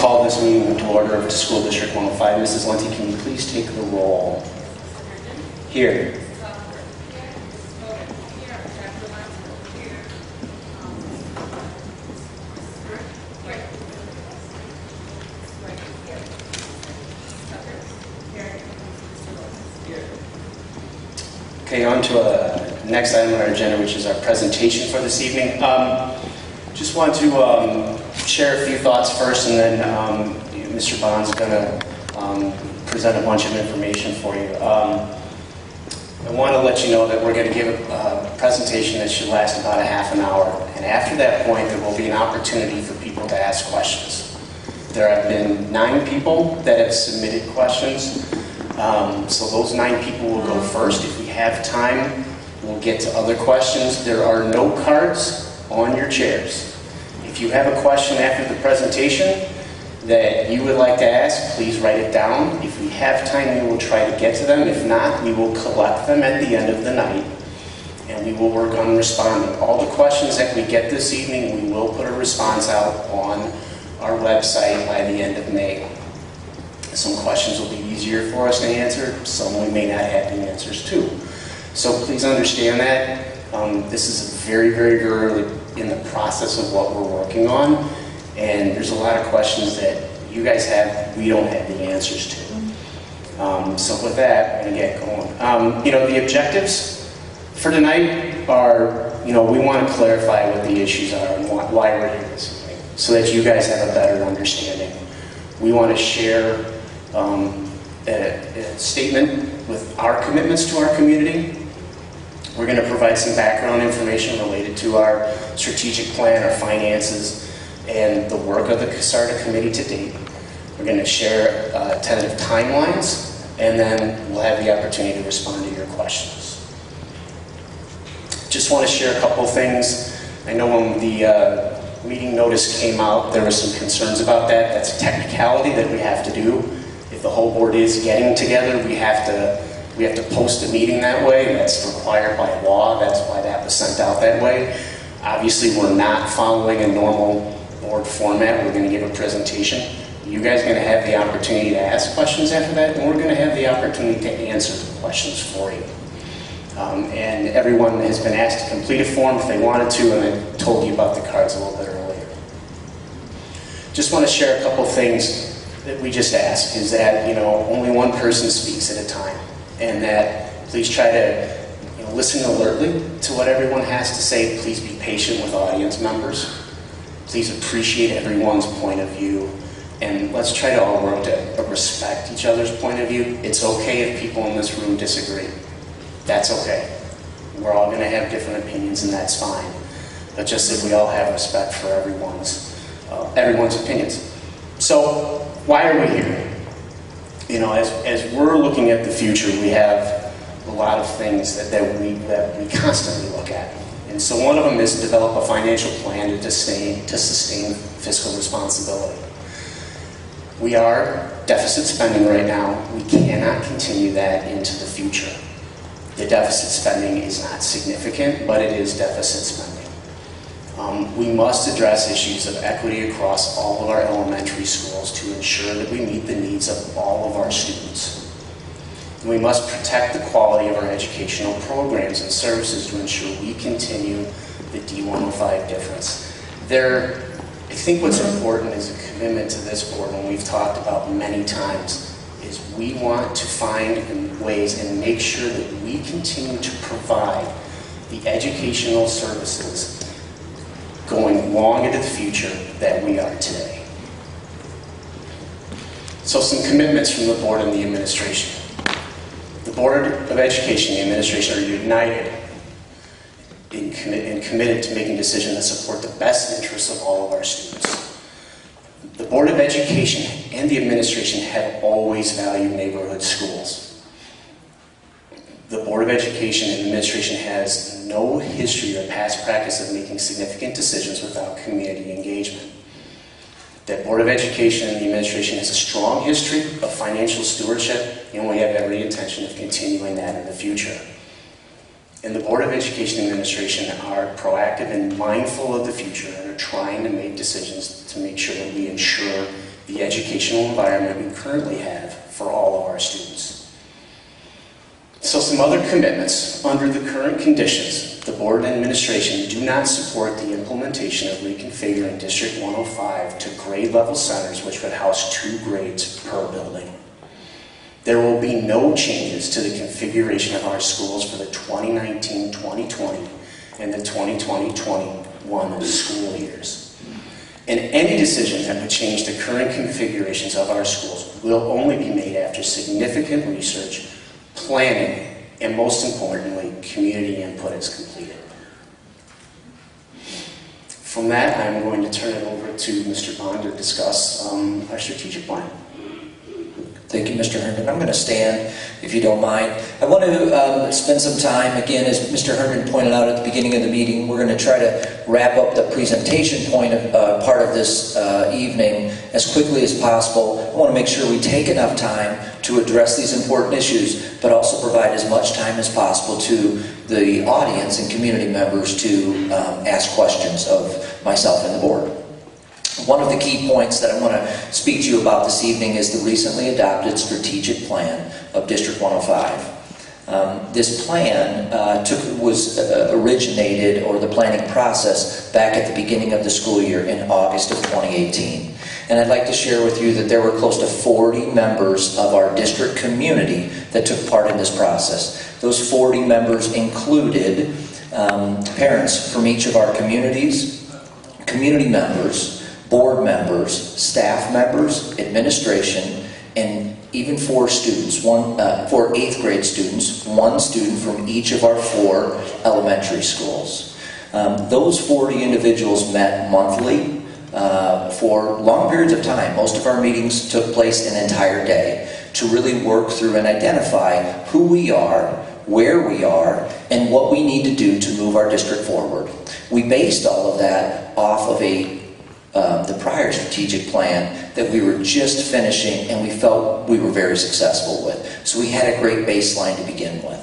call this meeting to order of School District 105. Mrs. Lunty, can you please take the roll? Here. Okay, on to the next item on our agenda, which is our presentation for this evening. Just want to share a few thoughts first, and then Mr. Bond's going to present a bunch of information for you. I want to let you know that we're going to give a presentation that should last about a half an hour, and after that point there will be an opportunity for people to ask questions. There have been 9 people that have submitted questions, so those 9 people will go first. If we have time, we'll get to other questions. There are no cards on your chairs. If you have a question after the presentation that you would like to ask, please write it down. If we have time, we will try to get to them. If not, we will collect them at the end of the night, and we will work on responding. All the questions that we get this evening, we will put a response out on our website by the end of May. Some questions will be easier for us to answer, some we may not have the answers to. So please understand that. This is very, very early in the process of what we're working on, and there's a lot of questions that you guys have, we don't have the answers to. So with that, we're going to get going. The objectives for tonight are, we want to clarify what the issues are and why we're here this evening, so that you guys have a better understanding. We want to share a statement with our commitments to our community. We're going to provide some background information related to our strategic plan, our finances, and the work of the CASARDA committee to date. We're going to share tentative timelines, and then we'll have the opportunity to respond to your questions. Just want to share a couple things. I know when the meeting notice came out, there were some concerns about that. That's a technicality that we have to do. If the whole board is getting together, we have to post a meeting that way. That's required by law. That's why that was sent out that way. Obviously, we're not following a normal board format. We're going to give a presentation. You guys are going to have the opportunity to ask questions after that, and we're going to have the opportunity to answer the questions for you. And everyone has been asked to complete a form if they wanted to, and I told you about the cards a little bit earlier. Just want to share a couple things that we just ask, is that only one person speaks at a time, and that please try to listen alertly to what everyone has to say. Please be patient with audience members. Please appreciate everyone's point of view, and let's try to all work to respect each other's point of view. It's okay if people in this room disagree. That's okay. We're all going to have different opinions, and that's fine. But just if we all have respect for everyone's opinions. So why are we here? As we're looking at the future, we have a lot of things that we constantly look at. And so one of them is to develop a financial plan to sustain fiscal responsibility. We are deficit spending right now. We cannot continue that into the future. The deficit spending is not significant, but it is deficit spending. We must address issues of equity across all of our elementary schools to ensure that we meet the needs of all of our students. We must protect the quality of our educational programs and services to ensure we continue the D105 difference. I think what's important is a commitment to this board, and we've talked about many times, is we want to find ways and make sure that we continue to provide the educational services going long into the future that we are today. So some commitments from the board and the administration. The Board of Education and the administration are united and committed to making decisions that support the best interests of all of our students. The Board of Education and the administration have always valued neighborhood schools. The Board of Education and administration has no history or past practice of making significant decisions without community engagement. The Board of Education and the administration has a strong history of financial stewardship, and we have every intention of continuing that in the future. And the Board of Education and administration are proactive and mindful of the future and are trying to make decisions to make sure that we ensure the educational environment we currently have for all of our students. So some other commitments. Under the current conditions, the board and administration do not support the implementation of reconfiguring District 105 to grade level centers which would house 2 grades per building. There will be no changes to the configuration of our schools for the 2019-2020 and the 2020-21 school years. And any decision that would change the current configurations of our schools will only be made after significant research, planning, and most importantly, community input is completed. From that, I'm going to turn it over to Mr. Bond to discuss our strategic plan. Thank you, Mr. Herndon. I'm going to stand, if you don't mind. I want to spend some time, again, as Mr. Herndon pointed out at the beginning of the meeting, we're going to try to wrap up the presentation part of this evening as quickly as possible. I want to make sure we take enough time to address these important issues, but also provide as much time as possible to the audience and community members to ask questions of myself and the board. One of the key points that I want to speak to you about this evening is the recently adopted strategic plan of District 105. This plan was originated, or the planning process, back at the beginning of the school year in August of 2018. And I'd like to share with you that there were close to 40 members of our district community that took part in this process. Those 40 members included parents from each of our communities, community members, board members, staff members, administration, and even 4 students, 4 8th grade students, 1 student from each of our 4 elementary schools. Those 40 individuals met monthly for long periods of time. Most of our meetings took place an entire day to really work through and identify who we are, where we are, and what we need to do to move our district forward. We based all of that off of the prior strategic plan that we were just finishing and we felt we were very successful with. So we had a great baseline to begin with.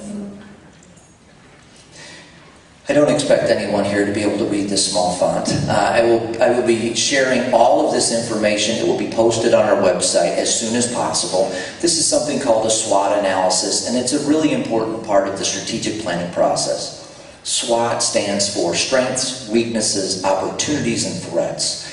I don't expect anyone here to be able to read this small font. I will be sharing all of this information. It will be posted on our website as soon as possible. This is something called a SWOT analysis, and it's a really important part of the strategic planning process. SWOT stands for strengths, weaknesses, opportunities, and threats.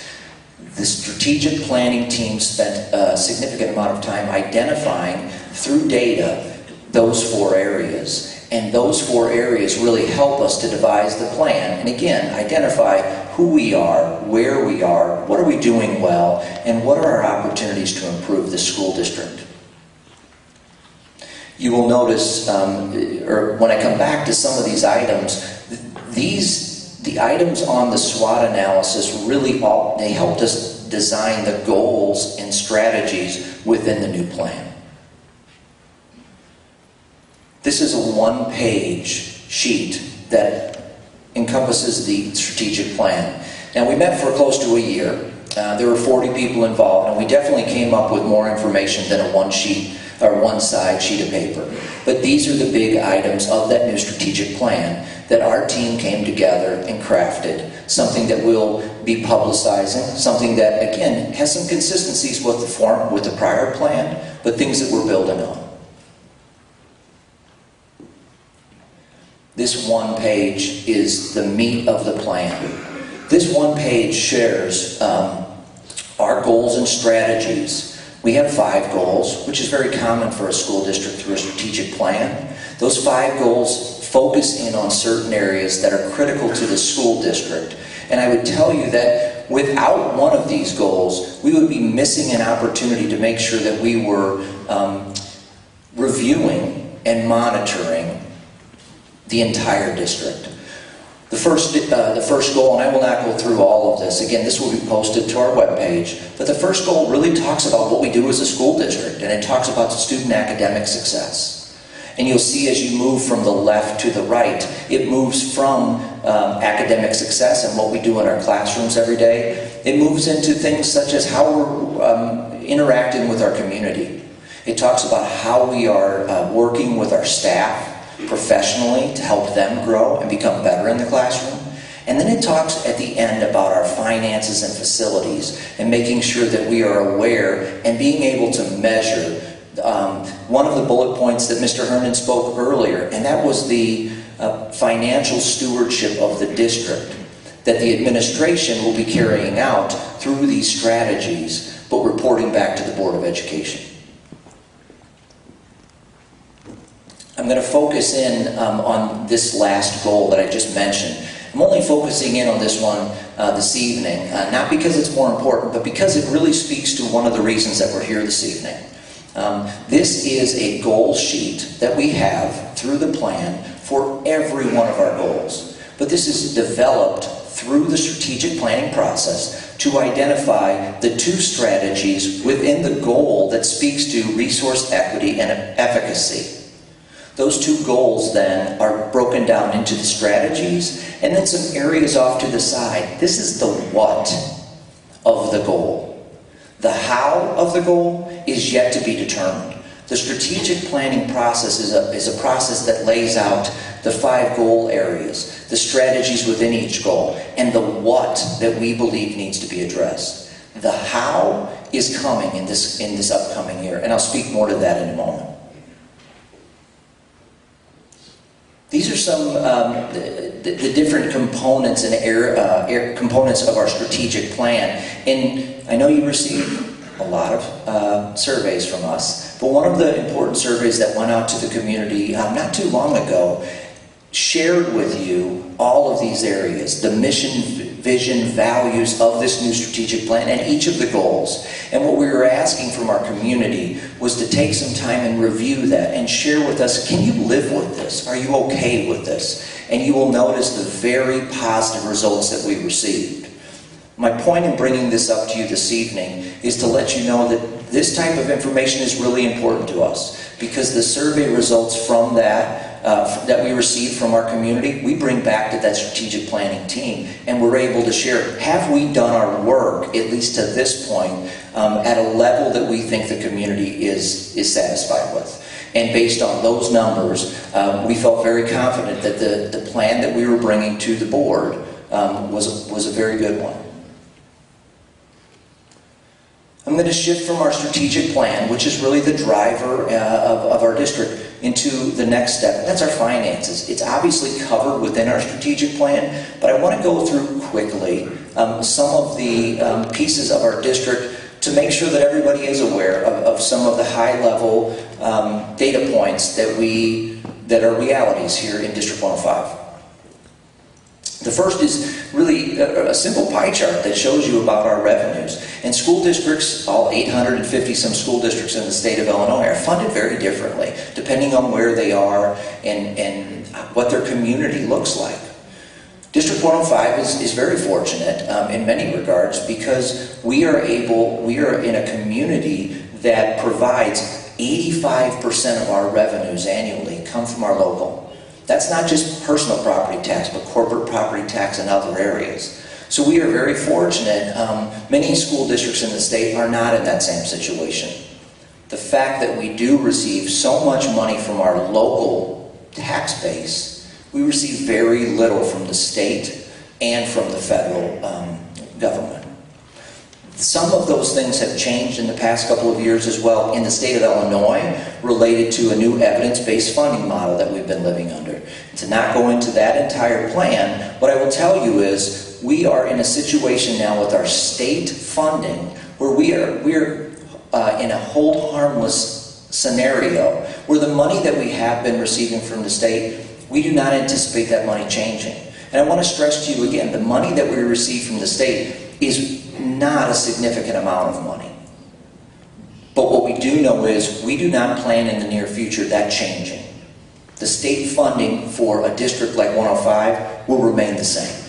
The strategic planning team spent a significant amount of time identifying through data those 4 areas. And those 4 areas really help us to devise the plan and again identify who we are, where we are, what are we doing well, and what are our opportunities to improve the school district. You will notice, or when I come back to some of these items, the items on the SWOT analysis really they helped us design the goals and strategies within the new plan. This is a 1-page sheet that encompasses the strategic plan. Now, we met for close to a year. There were 40 people involved, and we definitely came up with more information than a one-side sheet of paper. But these are the big items of that new strategic plan that our team came together and crafted. Something that we'll be publicizing, something that, again, has some consistencies with the prior plan, but things that we're building on. This 1 page is the meat of the plan. This 1 page shares our goals and strategies. We have 5 goals, which is very common for a school district through a strategic plan. Those 5 goals focus in on certain areas that are critical to the school district. And I would tell you that without one of these goals, we would be missing an opportunity to make sure that we were reviewing and monitoring the entire district. The first goal, and I will not go through all of this, again, this will be posted to our webpage, but the first goal really talks about what we do as a school district, and it talks about student academic success. And you'll see as you move from the left to the right, it moves from academic success and what we do in our classrooms every day. It moves into things such as how we're interacting with our community. It talks about how we are working with our staff professionally to help them grow and become better in the classroom. And then it talks at the end about our finances and facilities and making sure that we are aware and being able to measure. One of the bullet points that Mr. Herndon spoke earlier, and that was the financial stewardship of the district that the administration will be carrying out through these strategies, but reporting back to the Board of Education. I'm going to focus in on this last goal that I just mentioned. I'm only focusing in on this one this evening, not because it's more important, but because it really speaks to one of the reasons that we're here this evening. This is a goal sheet that we have through the plan for every one of our goals. But this is developed through the strategic planning process to identify the two strategies within the goal that speaks to resource equity and efficacy. Those two goals then are broken down into the strategies and then some areas off to the side. This is the what of the goal. The how of the goal is yet to be determined. The strategic planning process is a process that lays out the 5 goal areas, the strategies within each goal, and the what that we believe needs to be addressed. The how is coming in this upcoming year, and I'll speak more to that in a moment. These are some the different components and components of our strategic plan. And I know you received a lot of surveys from us, but one of the important surveys that went out to the community not too long ago shared with you all of these areas, the mission, vision, values of this new strategic plan and each of the goals. And what we were asking from our community was to take some time and review that and share with us, can you live with this? Are you okay with this? And you will notice the very positive results that we received. My point in bringing this up to you this evening is to let you know that this type of information is really important to us, because the survey results from that we receive from our community, we bring back to that strategic planning team, and we're able to share, have we done our work, at least to this point, at a level that we think the community is satisfied with. And based on those numbers, we felt very confident that the plan that we were bringing to the board was a very good one. I'm going to shift from our strategic plan, which is really the driver of our district, into the next step, and that's our finances. It's obviously covered within our strategic plan, but I want to go through quickly some of the pieces of our district to make sure that everybody is aware of some of the high-level data points that are realities here in District 105. The first is really a simple pie chart that shows you about our revenues. And school districts, all 850 some school districts in the state of Illinois, are funded very differently, depending on where they are and what their community looks like. District 105 is very fortunate in many regards, because we are in a community that provides 85% of our revenues annually come from our local. That's not just personal property tax, but corporate property tax and other areas. So we are very fortunate. Many school districts in the state are not in that same situation. The fact that we do receive so much money from our local tax base, we receive very little from the state and from the federal government. Some of those things have changed in the past couple of years as well in the state of Illinois, related to a new evidence-based funding model that we've been living under. To not go into that entire plan, what I will tell you is we are in a situation now with our state funding where we're in a hold harmless scenario where the money that we have been receiving from the state, we do not anticipate that money changing. And I want to stress to you again, the money that we receive from the state is not a significant amount of money. But what we do know is we do not plan in the near future that changing. The state funding for a district like 105 will remain the same.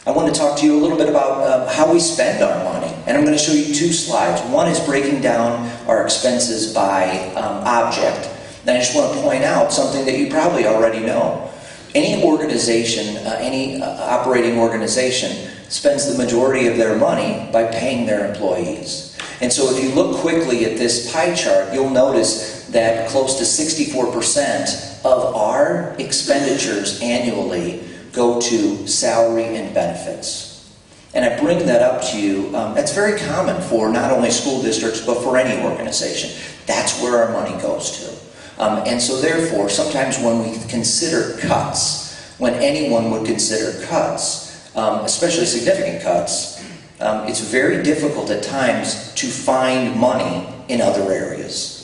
I want to talk to you a little bit about how we spend our money. And I'm going to show you 2 slides. One is breaking down our expenses by object. And I just want to point out something that you probably already know. Any organization, any operating organization spends the majority of their money by paying their employees. And so if you look quickly at this pie chart, you'll notice that close to 64% of our expenditures annually go to salary and benefits. And I bring that up to you. That's very common for not only school districts, but for any organization. That's where our money goes to. And so therefore, sometimes when we consider cuts, when anyone would consider cuts, especially significant cuts, it's very difficult at times to find money in other areas.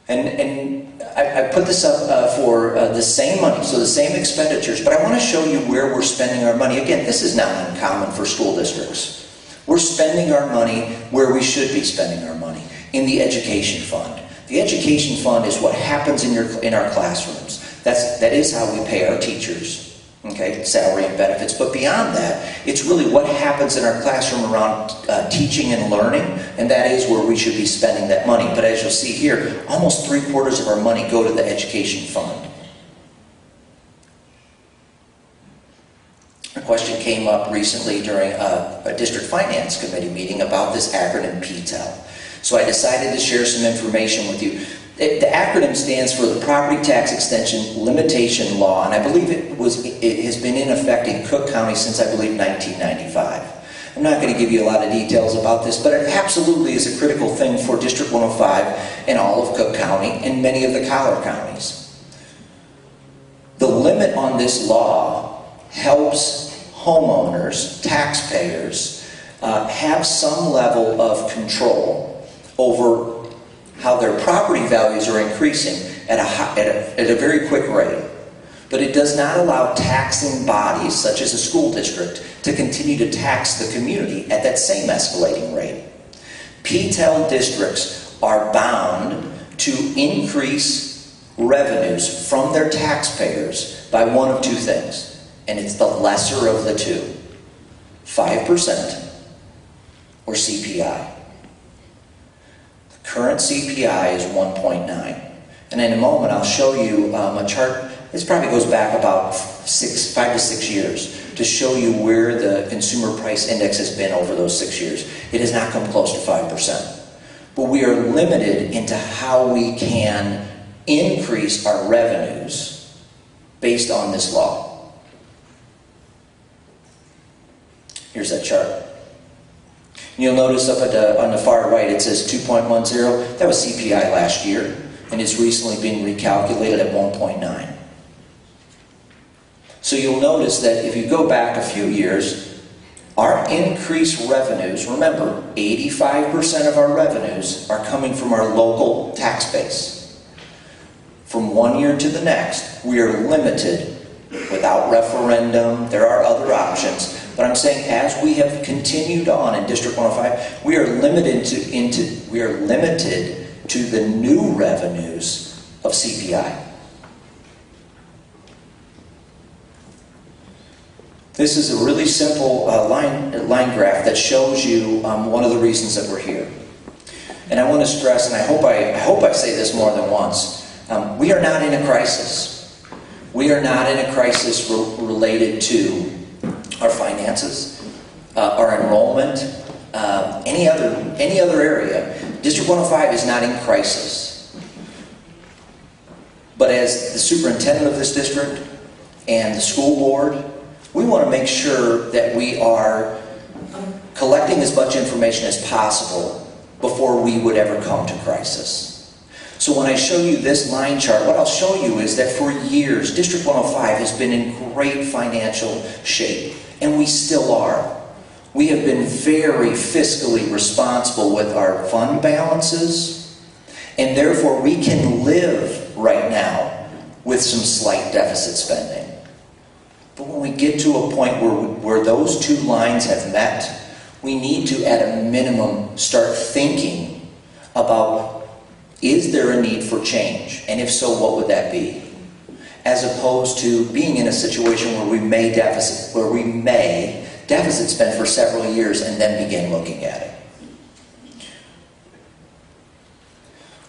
And I put this up for the same money, so the same expenditures, but I want to show you where we're spending our money. Again, this is not uncommon for school districts. We're spending our money where we should be spending our money, in the education fund. The education fund is what happens in our classrooms. That is how we pay our teachers, okay, salary and benefits. But beyond that, it's really what happens in our classroom around teaching and learning, and that is where we should be spending that money. But as you'll see here, almost 3/4 of our money go to the education fund. A question came up recently during a district finance committee meeting about this acronym PTEL. So I decided to share some information with you. The acronym stands for the Property Tax Extension Limitation Law, and I believe it has been in effect in Cook County since, I believe, 1995. I'm not going to give you a lot of details about this, but it absolutely is a critical thing for District 105 and all of Cook County and many of the collar counties. The limit on this law helps homeowners, taxpayers, have some level of control over how their property values are increasing at a very quick rate. But it does not allow taxing bodies, such as a school district, to continue to tax the community at that same escalating rate. PTEL districts are bound to increase revenues from their taxpayers by one of two things, and it's the lesser of the two, 5% or CPI. Current CPI is 1.9. And in a moment, I'll show you a chart. This probably goes back about 5 to 6 years to show you where the consumer price index has been over those 6 years. It has not come close to 5%. But we are limited into how we can increase our revenues based on this law. Here's that chart. You'll notice up on the far right it says 2.10. That was CPI last year, and it's recently been recalculated at 1.9. So you'll notice that if you go back a few years, our increased revenues, remember, 85% of our revenues are coming from our local tax base. From one year to the next, we are limited without referendum. There are other options. But I'm saying as we have continued on in District 105, we are limited to the new revenues of CPI. This is a really simple line graph that shows you one of the reasons that we're here. And I want to stress, and I hope I say this more than once, we are not in a crisis. We are not in a crisis related to our finances, our enrollment, any other area. District 105 is not in crisis. But as the superintendent of this district and the school board, we want to make sure that we are collecting as much information as possible before we would ever come to crisis. So when I show you this line chart, what I'll show you is that for years, District 105 has been in great financial shape. And we still are. We have been very fiscally responsible with our fund balances, and therefore we can live right now with some slight deficit spending. But when we get to a point where those two lines have met, we need to, at a minimum, start thinking about, is there a need for change? And if so, what would that be? As opposed to being in a situation where we may deficit spend for several years and then begin looking at it.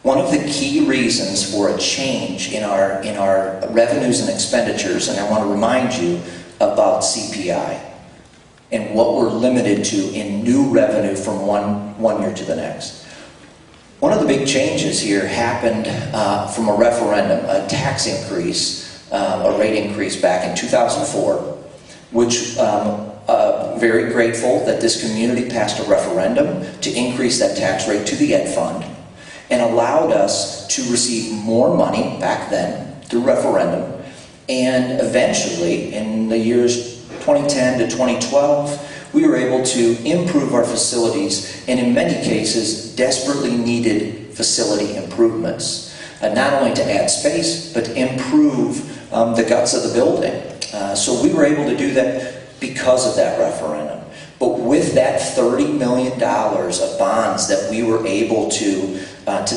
One of the key reasons for a change in our revenues and expenditures, and I want to remind you about CPI and what we're limited to in new revenue from one year to the next. One of the big changes here happened from a referendum, a tax increase, a rate increase back in 2004, which very grateful that this community passed a referendum to increase that tax rate to the Ed Fund and allowed us to receive more money back then through referendum. And eventually, in the years 2010 to 2012, we were able to improve our facilities and in many cases desperately needed facility improvements. Not only to add space, but to improve the guts of the building. So we were able to do that because of that referendum. But with that $30 million of bonds that we were able to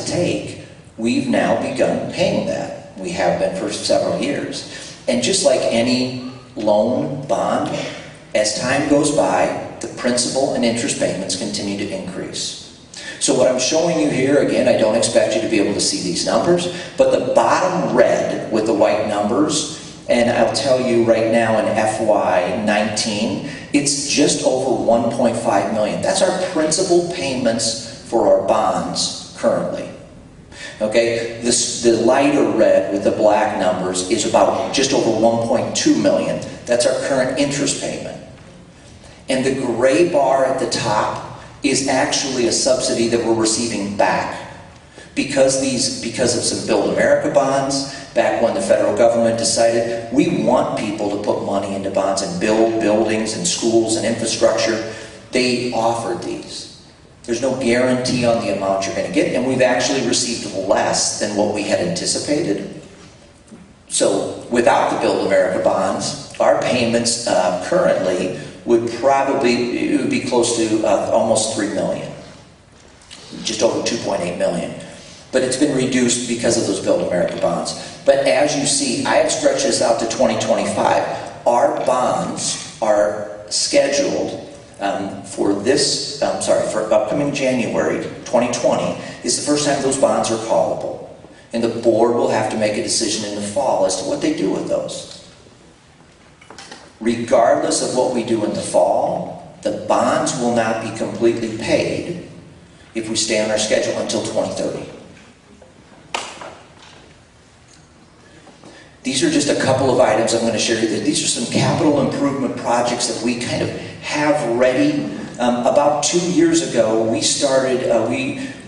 take, we've now begun paying that. We have been for several years. And just like any loan bond, as time goes by, the principal and interest payments continue to increase. So what I'm showing you here, again, I don't expect you to be able to see these numbers, but the bottom red with the white numbers, and I'll tell you right now in FY19, it's just over $1.5 million. That's our principal payments for our bonds currently. Okay, the lighter red with the black numbers is about just over $1.2 million. That's our current interest payment. And the gray bar at the top is actually a subsidy that we're receiving back. Because of some Build America bonds, back when the federal government decided we want people to put money into bonds and build buildings and schools and infrastructure, they offered these. There's no guarantee on the amount you're going to get, and we've actually received less than what we had anticipated. So without the Build America bonds, our payments currently would be close to almost $3 million, just over $2.8 million. But it's been reduced because of those Build America bonds. But as you see, I have stretched this out to 2025. Our bonds are scheduled for upcoming January 2020 is the first time those bonds are callable. And the board will have to make a decision in the fall as to what they do with those. Regardless of what we do in the fall, the bonds will not be completely paid if we stay on our schedule until 2030. These are just a couple of items I'm going to share with you. These are some capital improvement projects that we kind of have ready. About 2 years ago, we started.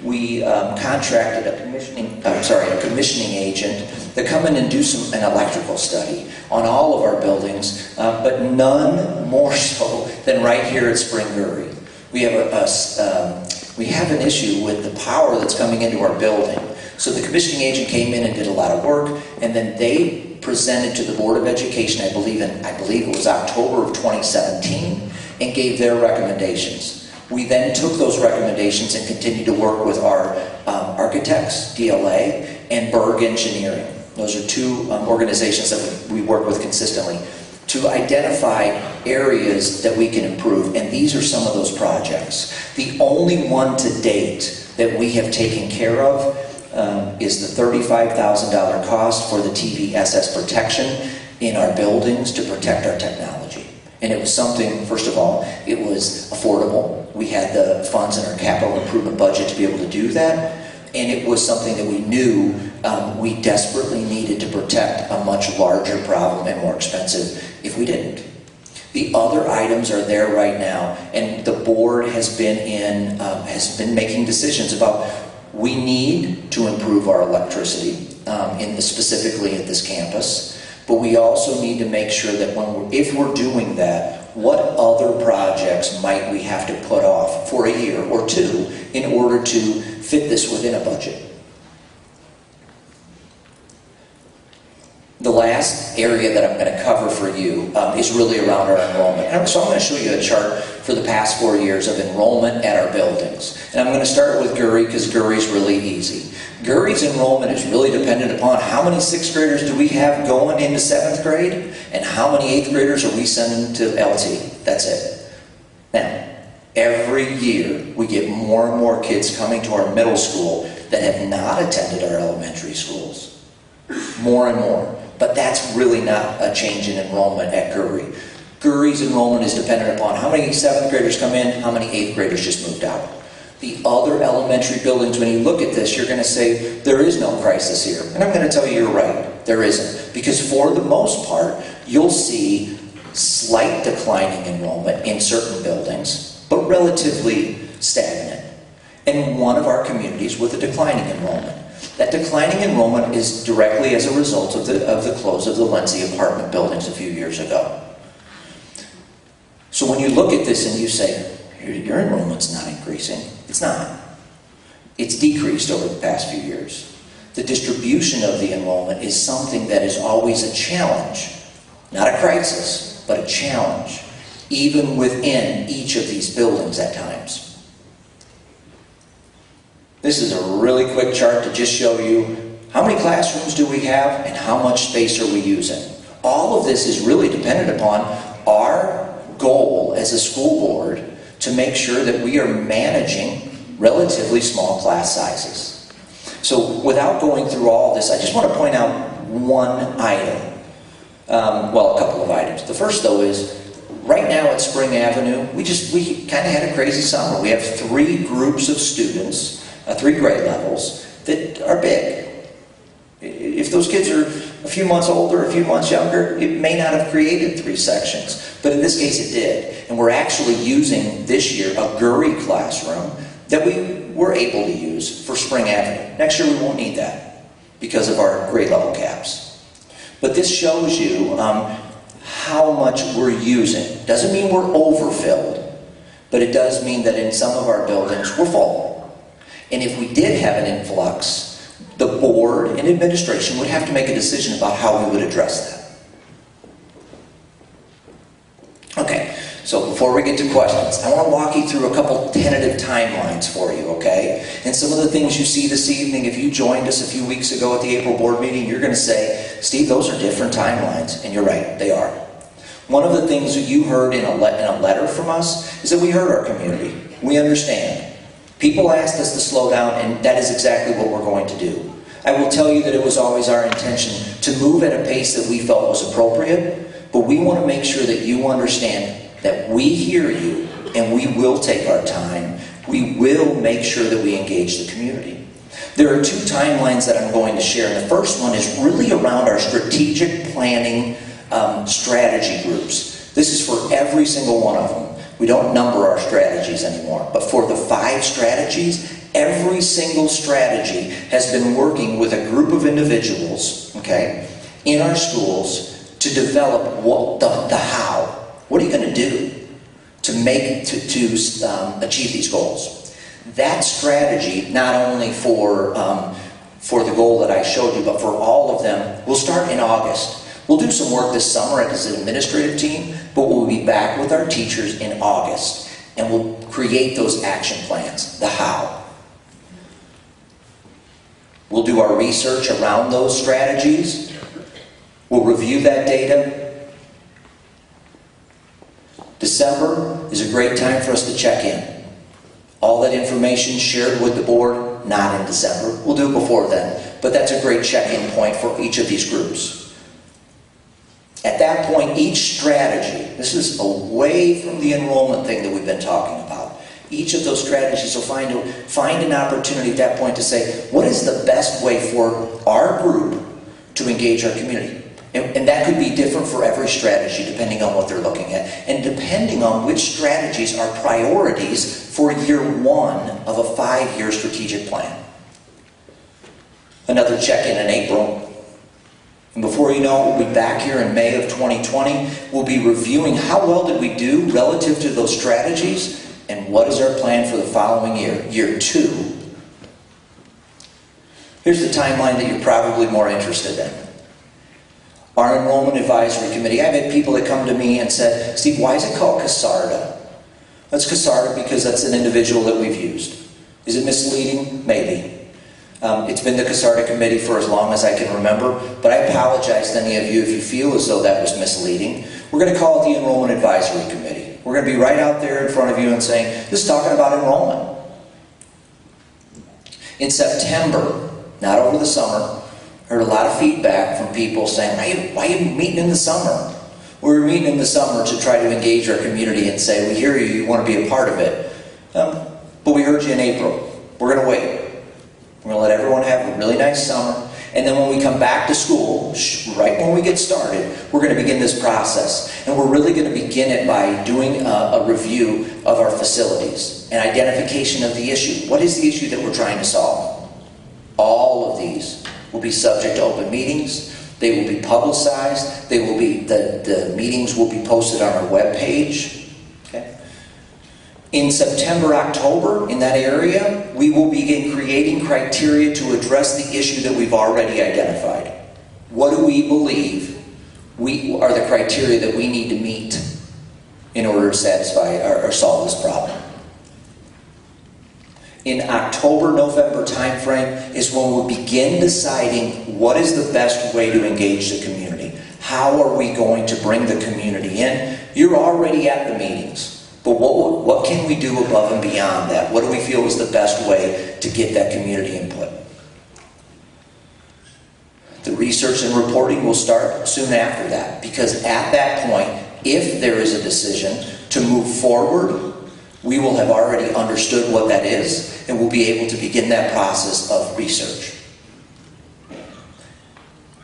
We contracted a commissioning agent to come in and do an electrical study on all of our buildings, but none more so than right here at Spring Gurry. We have an issue with the power that's coming into our building. So the commissioning agent came in and did a lot of work, and then they presented to the Board of Education, I believe it was October of 2017, and gave their recommendations. We then took those recommendations and continued to work with our architects, DLA, and Berg Engineering. Those are two organizations that we work with consistently to identify areas that we can improve, and these are some of those projects. The only one to date that we have taken care of is the $35,000 cost for the TVSS protection in our buildings to protect our technology. And it was something, first of all, it was affordable. We had the funds in our capital improvement budget to be able to do that. And it was something that we knew we desperately needed to protect a much larger problem and more expensive if we didn't. The other items are there right now, and the board has been making decisions about we need to improve our electricity specifically at this campus, but we also need to make sure that if we're doing that, what other projects might we have to put off for a year or two in order to fit this within a budget? The last area that I'm going to cover for you is really around our enrollment. And so I'm going to show you a chart for the past 4 years of enrollment at our buildings. And I'm going to start with Gurry because Gurry's really easy. Gurry's enrollment is really dependent upon how many 6th graders do we have going into 7th grade and how many 8th graders are we sending to LT. That's it. Now, every year we get more and more kids coming to our middle school that have not attended our elementary schools. More and more. But that's really not a change in enrollment at Gurry. Gurry's enrollment is dependent upon how many 7th graders come in, how many 8th graders just moved out. The other elementary buildings, when you look at this, you're going to say, there is no crisis here. And I'm going to tell you you're right, there isn't. Because for the most part, you'll see slight declining enrollment in certain buildings, but relatively stagnant. And one of our communities with a declining enrollment. That declining enrollment is directly as a result of the close of the Lindsay apartment buildings a few years ago. So when you look at this and you say, your enrollment's not increasing, it's not. It's decreased over the past few years. The distribution of the enrollment is something that is always a challenge, not a crisis, but a challenge, even within each of these buildings at times. This is a really quick chart to just show you how many classrooms do we have and how much space are we using. All of this is really dependent upon our goal as a school board to make sure that we are managing relatively small class sizes. So without going through all this, I just want to point out one item. Well, a couple of items. The first, though, is right now at Spring Avenue, we kind of had a crazy summer. We have 3 groups of students, 3 grade levels, that are big. If those kids are a few months older, a few months younger, it may not have created 3 sections. But in this case, it did. And we're actually using this year a Gurry classroom that we were able to use for Spring Avenue. Next year, we won't need that because of our grade level caps. But this shows you how much we're using. Doesn't mean we're overfilled, but it does mean that in some of our buildings, we're full. And if we did have an influx, the board and administration would have to make a decision about how we would address that. Okay, so before we get to questions, I want to walk you through a couple tentative timelines for you, okay? And some of the things you see this evening, if you joined us a few weeks ago at the April board meeting, you're going to say, Steve, those are different timelines. And you're right, they are. One of the things that you heard in a letter from us is that we heard our community. We understand. People asked us to slow down, and that is exactly what we're going to do. I will tell you that it was always our intention to move at a pace that we felt was appropriate, but we want to make sure that you understand that we hear you, and we will take our time. We will make sure that we engage the community. There are 2 timelines that I'm going to share, and the first one is really around our strategic planning strategy groups. This is for every single one of them. We don't number our strategies anymore, but for the 5 strategies, every single strategy has been working with a group of individuals, okay, in our schools to develop the how. What are you going to do to achieve these goals? That strategy, not only for the goal that I showed you, but for all of them, will start in August. We'll do some work this summer as an administrative team, but we'll be back with our teachers in August, and we'll create those action plans, the how. We'll do our research around those strategies. We'll review that data. December is a great time for us to check in. All that information shared with the board, not in December. We'll do it before then, but that's a great check-in point for each of these groups. At that point, each strategy, this is away from the enrollment thing that we've been talking about. Each of those strategies will find an opportunity at that point to say, what is the best way for our group to engage our community? And that could be different for every strategy depending on what they're looking at, and depending on which strategies are priorities for year 1 of a 5-year strategic plan. Another check-in in April. And before you know it, we'll be back here in May of 2020. We'll be reviewing how well did we do relative to those strategies, and what is our plan for the following year, year 2. Here's the timeline that you're probably more interested in. Our Enrollment Advisory Committee. I've had people that come to me and said, Steve, why is it called CASARDA? That's CASARDA because that's an individual that we've used. Is it misleading? Maybe. It's been the CASARDA committee for as long as I can remember, but I apologize to any of you if you feel as though that was misleading. We're going to call it the Enrollment Advisory Committee. We're going to be right out there in front of you and saying, this is talking about enrollment. In September, not over the summer, I heard a lot of feedback from people saying, why are you meeting in the summer? We were meeting in the summer to try to engage our community and say, we hear you, you want to be a part of it. But we heard you in April. We're going to wait. We're going to let everyone have a really nice summer. And then when we come back to school, right when we get started, we're going to begin this process. And we're really going to begin it by doing a review of our facilities and identification of the issue. What is the issue that we're trying to solve? All of these will be subject to open meetings. They will be publicized. They will be, the meetings will be posted on our webpage. Okay? In September, October, in that area, we will begin creating criteria to address the issue that we've already identified. What do we believe are the criteria that we need to meet in order to satisfy or solve this problem? In October, November timeframe is when we'll begin deciding what is the best way to engage the community. How are we going to bring the community in? You're already at the meetings. But what can we do above and beyond that? What do we feel is the best way to get that community input? The research and reporting will start soon after that, because at that point, if there is a decision to move forward, we will have already understood what that is, and we'll be able to begin that process of research.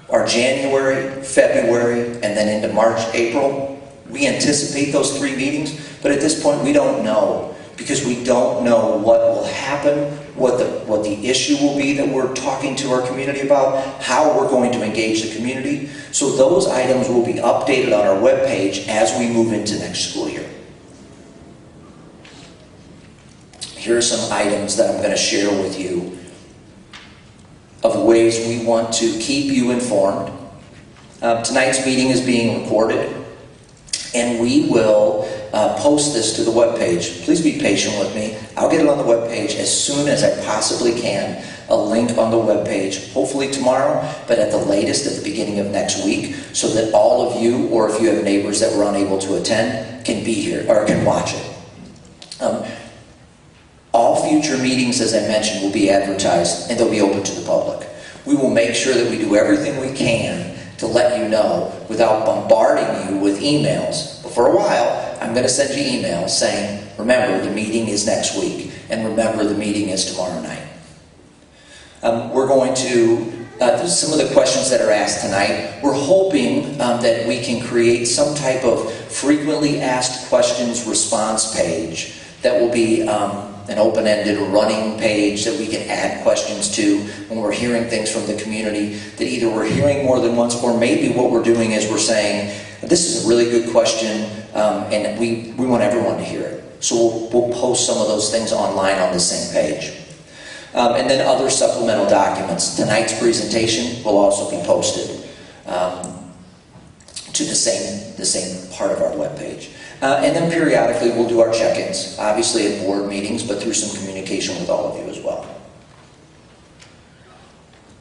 Our January, February, and then into March, April, we anticipate those 3 meetings, but at this point we don't know, because we don't know what will happen, what the issue will be that we're talking to our community about, how we're going to engage the community. So those items will be updated on our webpage as we move into next school year. Here are some items that I'm going to share with you of ways we want to keep you informed. Tonight's meeting is being recorded, and we will post this to the webpage. Please be patient with me. I'll get it on the webpage as soon as I possibly can. A link on the webpage, hopefully tomorrow, but at the latest at the beginning of next week, so that all of you, or if you have neighbors that were unable to attend, can be here or can watch it. All future meetings, as I mentioned, will be advertised and they'll be open to the public. We will make sure that we do everything we can to let you know without bombarding you with emails. But for a while, I'm going to send you emails saying, remember, the meeting is next week, and remember, the meeting is tomorrow night. We're going to, some of the questions that are asked tonight, we're hoping that we can create some type of frequently asked questions response page that will be an open-ended running page that we can add questions to when we're hearing things from the community that either we're hearing more than once, or maybe what we're doing is we're saying, this is a really good question, and we want everyone to hear it. So we'll post some of those things online on the same page. And then other supplemental documents. Tonight's presentation will also be posted to the same part of our webpage. And then periodically we'll do our check-ins, obviously at board meetings, but through some communication with all of you as well.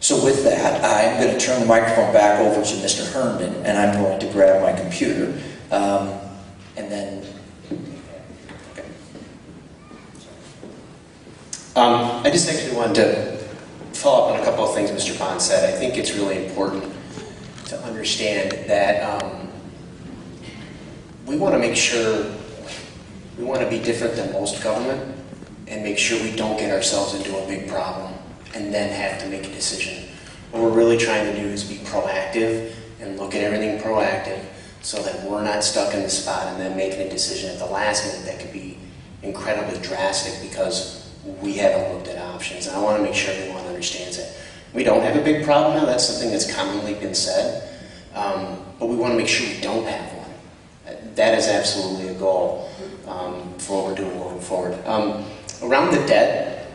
So with that, I'm going to turn the microphone back over to Mr. Herndon, and I'm going to grab my computer, and then... Okay. I just actually wanted to follow up on a couple of things Mr. Bond said. I think it's really important to understand that we want to make sure we want to be different than most government and make sure we don't get ourselves into a big problem and then have to make a decision. What we're really trying to do is be proactive and look at everything proactive so that we're not stuck in the spot and then making a decision at the last minute that could be incredibly drastic because we haven't looked at options. And I want to make sure everyone understands that. We don't have a big problem now. That's something that's commonly been said. But we want to make sure we don't have one. That is absolutely a goal for what we're doing moving forward. Around the debt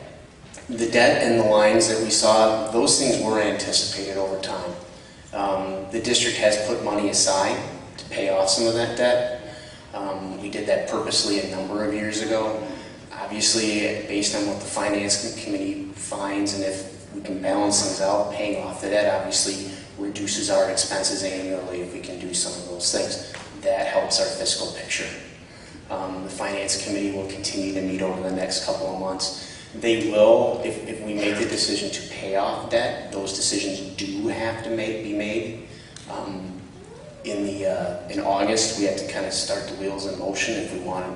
and the lines that we saw, those things were anticipated over time. The district has put money aside to pay off some of that debt. We did that purposely a number of years ago. Obviously, based on what the Finance Committee finds, and if we can balance things out, paying off the debt obviously reduces our expenses annually if we can do some of those things. That helps our fiscal picture. The Finance Committee will continue to meet over the next couple of months. They will, if we make the decision to pay off debt, those decisions do have to be made. In August, we have to kind of start the wheels in motion if we want to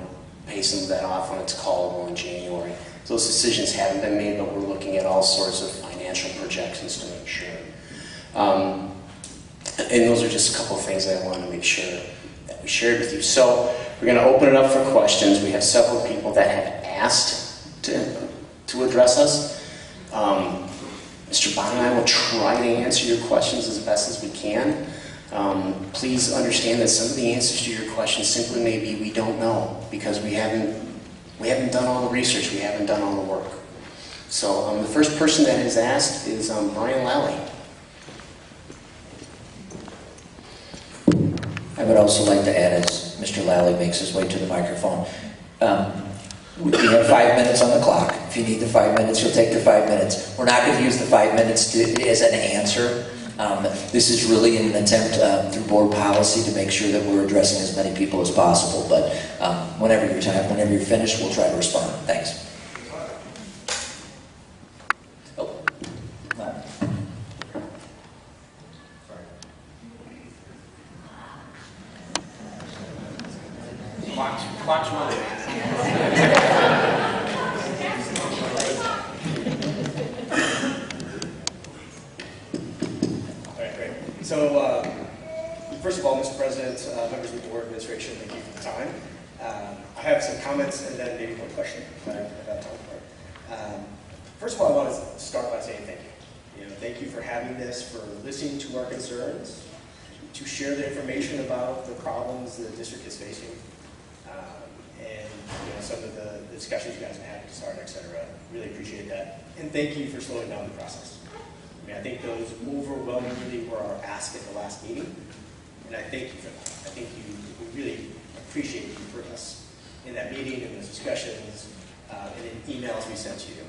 pay some of that off when it's callable in January. Those decisions haven't been made, but we're looking at all sorts of financial projections to make sure. And those are just a couple of things that I wanted to make sure that we shared with you. So we're going to open it up for questions. We have several people that have asked to address us. Mr. Bond and I will try to answer your questions as best as we can. Please understand that some of the answers to your questions simply may be we don't know because we haven't done all the research, we haven't done all the work. So the first person that has asked is Brian Lally. I would also like to add, as Mr. Lally makes his way to the microphone, we have 5 minutes on the clock. If you need the 5 minutes, you'll take the 5 minutes. We're not going to use the 5 minutes as an answer. This is really an attempt through board policy to make sure that we're addressing as many people as possible. But whenever you're finished, we'll try to respond. Thanks. Oh. Watch money. So, first of all, Mr. President, members of the board, administration, thank you for the time. I have some comments and then maybe one question if I have time for it. First of all, I want to start by saying thank you. Thank you for having this, for listening to our concerns, to share the information about the problems the district is facing, and some of the discussions you guys have had at the start, et cetera. Really appreciate that. And thank you for slowing down the process. I think those overwhelmingly were our ask at the last meeting, and I thank you for that. I think we really appreciate you for us in that meeting and those discussions and in emails we sent to you.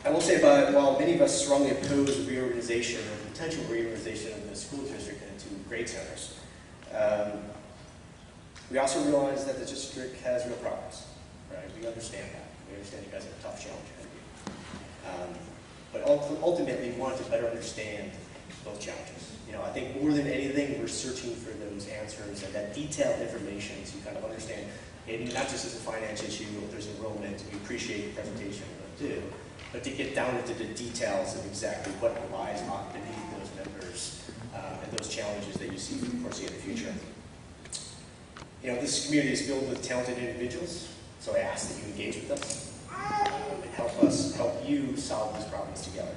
I will say, while many of us strongly oppose the reorganization or potential reorganization of the school district into grade centers, we also realize that the district has real problems. Right? We understand that. We understand you guys have a tough challenge. But ultimately, we want to better understand those challenges. I think more than anything, we're searching for those answers and that detailed information to kind of understand, maybe not just as a finance issue, if there's enrollment, we appreciate the presentation we're going to do, but to get down into the details of exactly what lies beneath those members and those challenges that you see foresee in the future. This community is filled with talented individuals, so I ask that you engage with us. And help you solve these problems together.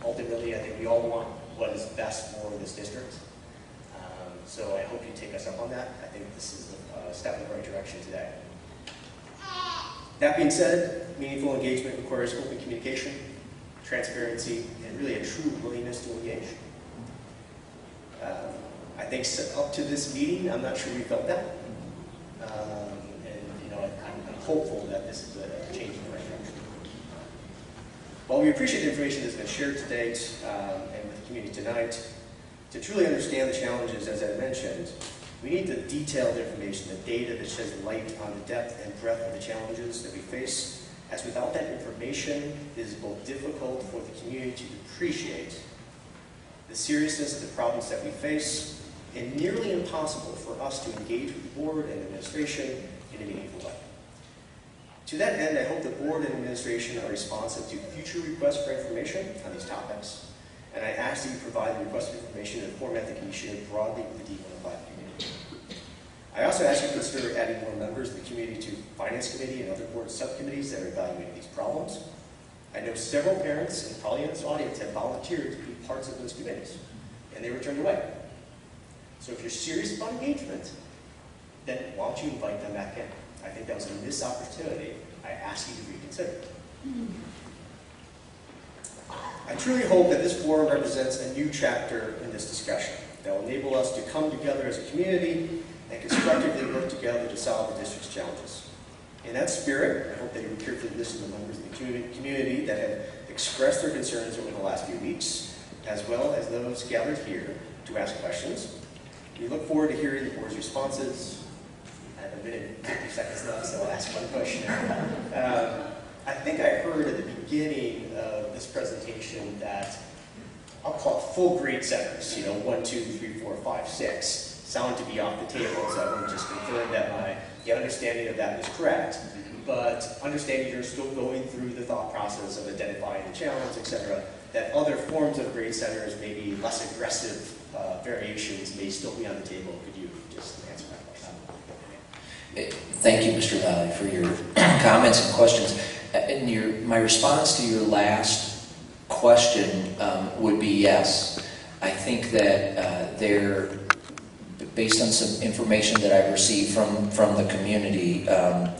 Ultimately, I think we all want what is best for this district. So I hope you take us up on that. I think this is a step in the right direction today. That being said, meaningful engagement requires open communication, transparency, and really a true willingness to engage. I think up to this meeting, I'm not sure we felt that. I'm hopeful that this is a change in the right direction. While we appreciate the information that's been shared to date and with the community tonight, to truly understand the challenges, as I mentioned, we need the detailed information, the data that sheds light on the depth and breadth of the challenges that we face, as without that information, it is both difficult for the community to appreciate the seriousness of the problems that we face, and nearly impossible for us to engage with the board and administration in a meaningful way. To that end, I hope the board and administration are responsive to future requests for information on these topics, and I ask that you provide the requested information in a format that can be shared broadly with the D105 community. I also ask you to consider adding more members of the community to Finance Committee and other board subcommittees that are evaluating these problems. I know several parents, and probably in this audience, have volunteered to be parts of those committees, and they were turned away. So if you're serious about engagement, then why don't you invite them back in? I think that was a missed opportunity. I ask you to reconsider. I truly hope that this forum represents a new chapter in this discussion that will enable us to come together as a community and constructively work together to solve the district's challenges. In that spirit, I hope that you will carefully listen to members of the community that have expressed their concerns over the last few weeks, as well as those gathered here to ask questions. We look forward to hearing the board's responses. I have a minute and 50 seconds left, so I'll ask one question. I think I heard at the beginning of this presentation that I'll call it full grade centers, 1, 2, 3, 4, 5, 6, sound to be off the table, so I want to just confirm that my the understanding of that is correct, but understanding you're still going through the thought process of identifying the challenge, etc., that other forms of grade centers, maybe less aggressive variations, may still be on the table. Could you just answer that question? Thank you, Mr. Valley, for your comments and questions. My response to your last question would be yes. I think that based on some information that I've received from the community, I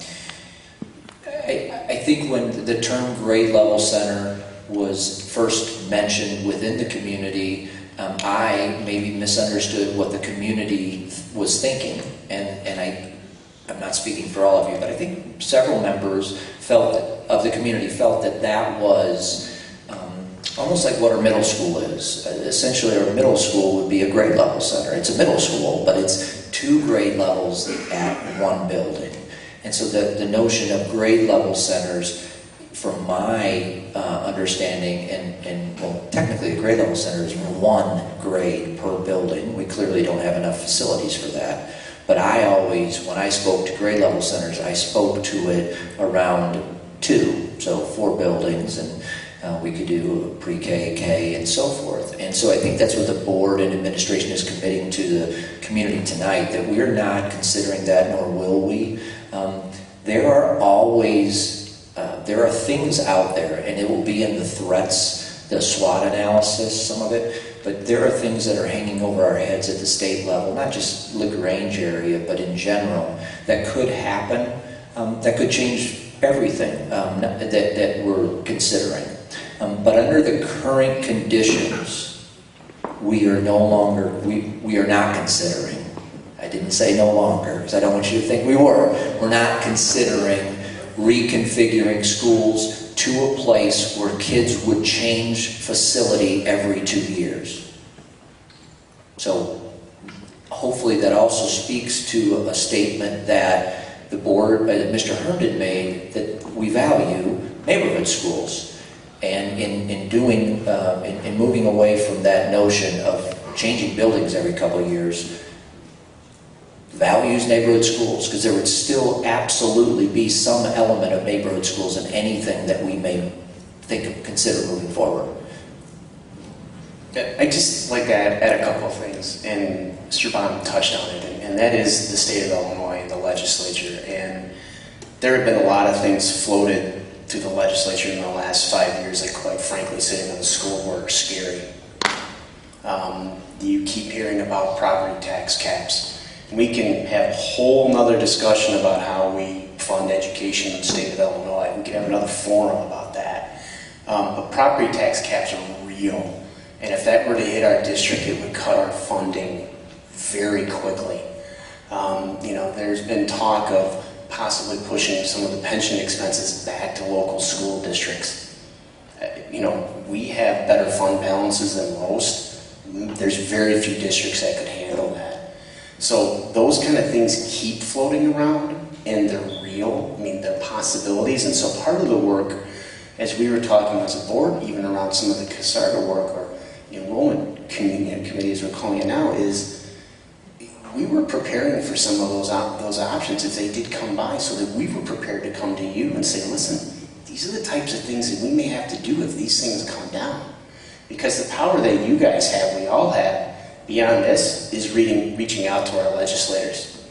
think when the term grade level center was first mentioned within the community, I maybe misunderstood what the community was thinking, and I'm not speaking for all of you, but I think several members of the community felt that that was almost like what our middle school is. Essentially, our middle school would be a grade level center. It's a middle school, but it's 2 grade levels at one building. And so the notion of grade level centers, from my understanding, and well, technically a grade level center is 1 grade per building. We clearly don't have enough facilities for that. But I always, when I spoke to grade level centers, I spoke to it around 2, so 4 buildings, and we could do pre-K, K, and so forth. And so I think that's what the board and administration is committing to the community tonight, that we're not considering that, nor will we. There are things out there, and it will be in the threats, the SWOT analysis, some of it, but there are things that are hanging over our heads at the state level, not just LaGrange area, but in general, that could happen, that could change everything that we're considering. But under the current conditions, we are not considering. I didn't say no longer, because I don't want you to think we were. We're not considering reconfiguring schools to a place where kids would change facility every 2 years. So hopefully that also speaks to a statement that the board, that Mr. Herndon made, that we value neighborhood schools. And in moving away from that notion of changing buildings every couple of years, values neighborhood schools, because there would still absolutely be some element of neighborhood schools in anything that we may consider moving forward. I just like to add a couple of things, and Mr. Baum touched on it, and that is the state of Illinois and the legislature. And there have been a lot of things floated through the legislature in the last 5 years that, quite frankly, sitting on the school board are scary. You keep hearing about property tax caps. We can have a whole nother discussion about how we fund education in the state of Illinois. We can have another forum about that. But property tax caps are real. And if that were to hit our district, it would cut our funding very quickly. There's been talk of possibly pushing some of the pension expenses back to local school districts. We have better fund balances than most. There's very few districts that could handle that. So those kind of things keep floating around, and they're real. I mean, they're possibilities. And so part of the work, as we were talking as a board, even around some of the CASARGA work or enrollment committees we're calling it now, is we were preparing for some of those options if they did come by, so that we were prepared to come to you and say, listen, these are the types of things that we may have to do if these things come down. Because the power that you guys have, we all have, beyond this, is reaching out to our legislators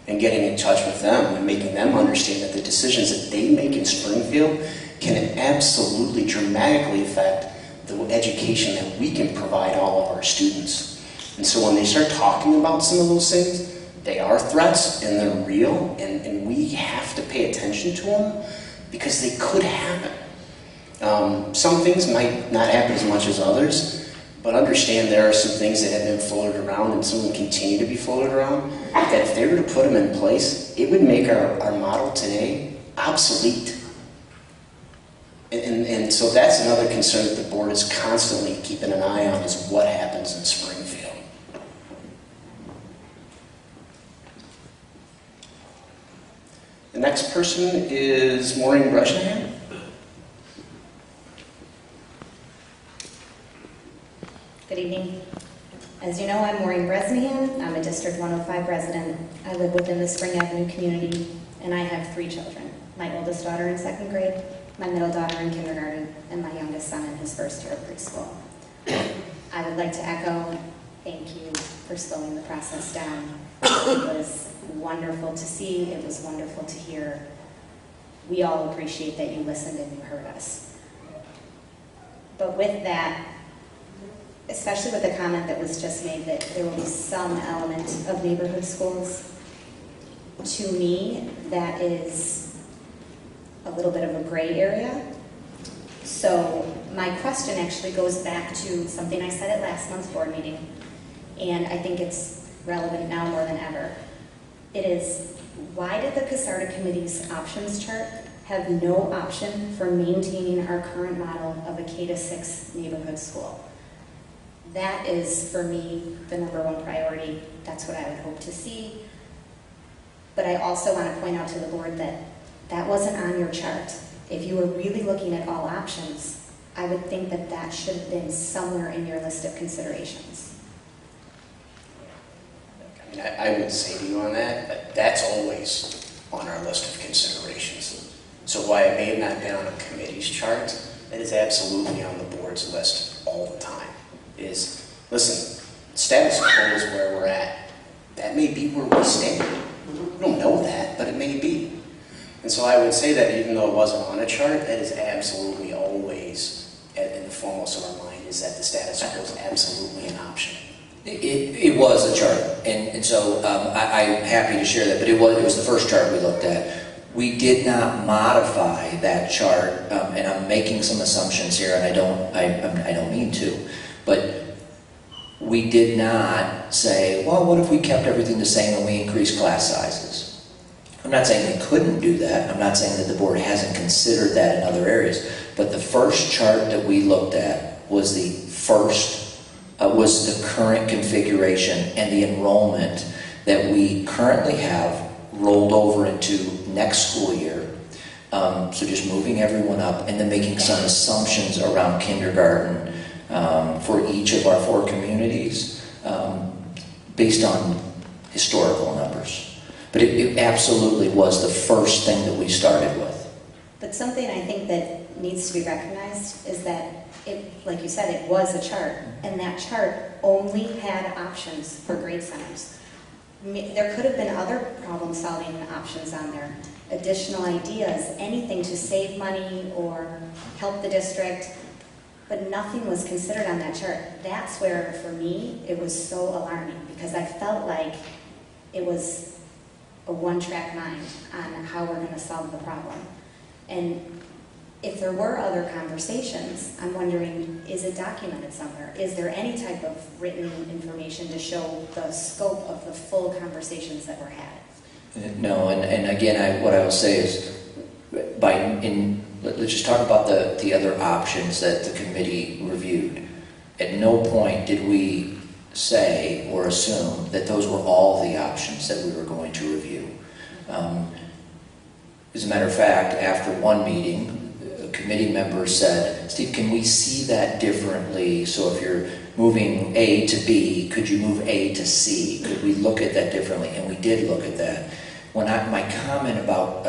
and getting in touch with them and making them understand that the decisions that they make in Springfield can absolutely dramatically affect the education that we can provide all of our students. And so when they start talking about some of those things, they are threats and they're real, and we have to pay attention to them because they could happen. Some things might not happen as much as others, but understand there are some things that have been floated around and some will continue to be floated around, that if they were to put them in place, it would make our model today obsolete. And so that's another concern that the board is constantly keeping an eye on, is what happens in Springfield. The next person is Maureen Bresnahan. Good evening. As you know, I'm Maureen Bresnahan. I'm a District 105 resident. I live within the Spring Avenue community, and I have 3 children. My oldest daughter in 2nd grade, my middle daughter in kindergarten, and my youngest son in his 1st year of preschool. I would like to echo, thank you for slowing the process down. It was wonderful to see. It was wonderful to hear. We all appreciate that you listened and you heard us. But with that, especially with the comment that was just made that there will be some element of neighborhood schools, to me, that is a little bit of a gray area. So my question actually goes back to something I said at last month's board meeting, and I think it's relevant now more than ever. It is, why did the CASARDA Committee's options chart have no option for maintaining our current model of a K-6 neighborhood school? That is, for me, the #1 priority. That's what I would hope to see. But I also want to point out to the board that that wasn't on your chart. If you were really looking at all options, I would think that that should have been somewhere in your list of considerations. I mean, I would say to you on that, that's always on our list of considerations. So while it may not be on a committee's chart, it is absolutely on the board's list all the time. Is, listen, status quo is where we're at. That may be where we stand. We don't know that, but it may be. And so I would say that even though it wasn't on a chart, that is absolutely always in the foremost of our mind, is that the status quo is absolutely an option. It was a chart, and so I'm happy to share that, but it was the first chart we looked at. We did not modify that chart, and I'm making some assumptions here, and I don't mean to, but we did not say, well, what if we kept everything the same and we increased class sizes? I'm not saying we couldn't do that. I'm not saying that the board hasn't considered that in other areas, but the first chart that we looked at was was the current configuration and the enrollment that we currently have rolled over into next school year. So just moving everyone up and then making some assumptions around kindergarten for each of our 4 communities based on historical numbers. But it absolutely was the first thing that we started with. But something I think that needs to be recognized is that it, like you said, it was a chart, and that chart only had options for grade centers. There could have been other problem-solving options on there, additional ideas, anything to save money or help the district, but nothing was considered on that chart. That's where, for me, it was so alarming, because I felt like it was a one-track mind on how we're going to solve the problem. And if there were other conversations, I'm wondering, is it documented somewhere? Is there any type of written information to show the scope of the full conversations that were had? No, and again, what I will say is, let's just talk about the other options that the committee reviewed. At no point did we say or assume that those were all the options that we were going to review. As a matter of fact, after one meeting, a committee member said, Steve, can we see that differently? So if you're moving A to B, could you move A to C? Could we look at that differently? And we did look at that. My comment about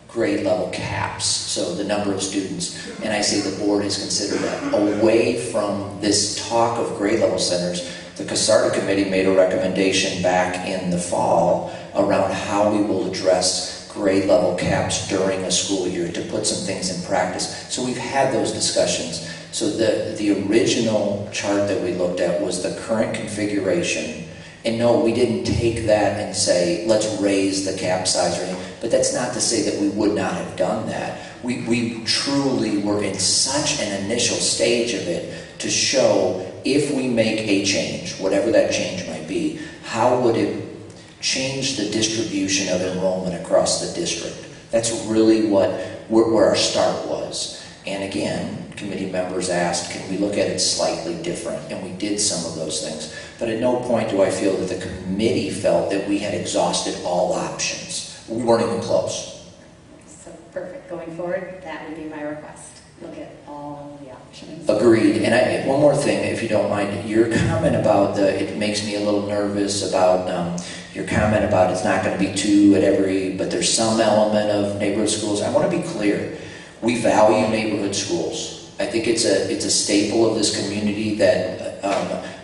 grade level caps, so the number of students, and I say the board has considered that. Away from this talk of grade level centers, the CASARDA committee made a recommendation back in the fall around how we will address grade level caps during a school year to put some things in practice. So we've had those discussions. So the original chart that we looked at was the current configuration. And no, we didn't take that and say, let's raise the cap size or anything. But that's not to say that we would not have done that. We truly were in such an initial stage of it to show if we make a change, whatever that change might be, how would it change the distribution of enrollment across the district? That's really where our start was. And again, committee members asked, can we look at it slightly different? And we did some of those things. But at no point do I feel that the committee felt that we had exhausted all options. We weren't even close. So perfect. Going forward, that would be my request. Look at all the options. Agreed. And one more thing, if you don't mind, your comment about it makes me a little nervous about your comment about it's not going to be 2 at every, but there's some element of neighborhood schools. I want to be clear. We value neighborhood schools. I think it's a staple of this community that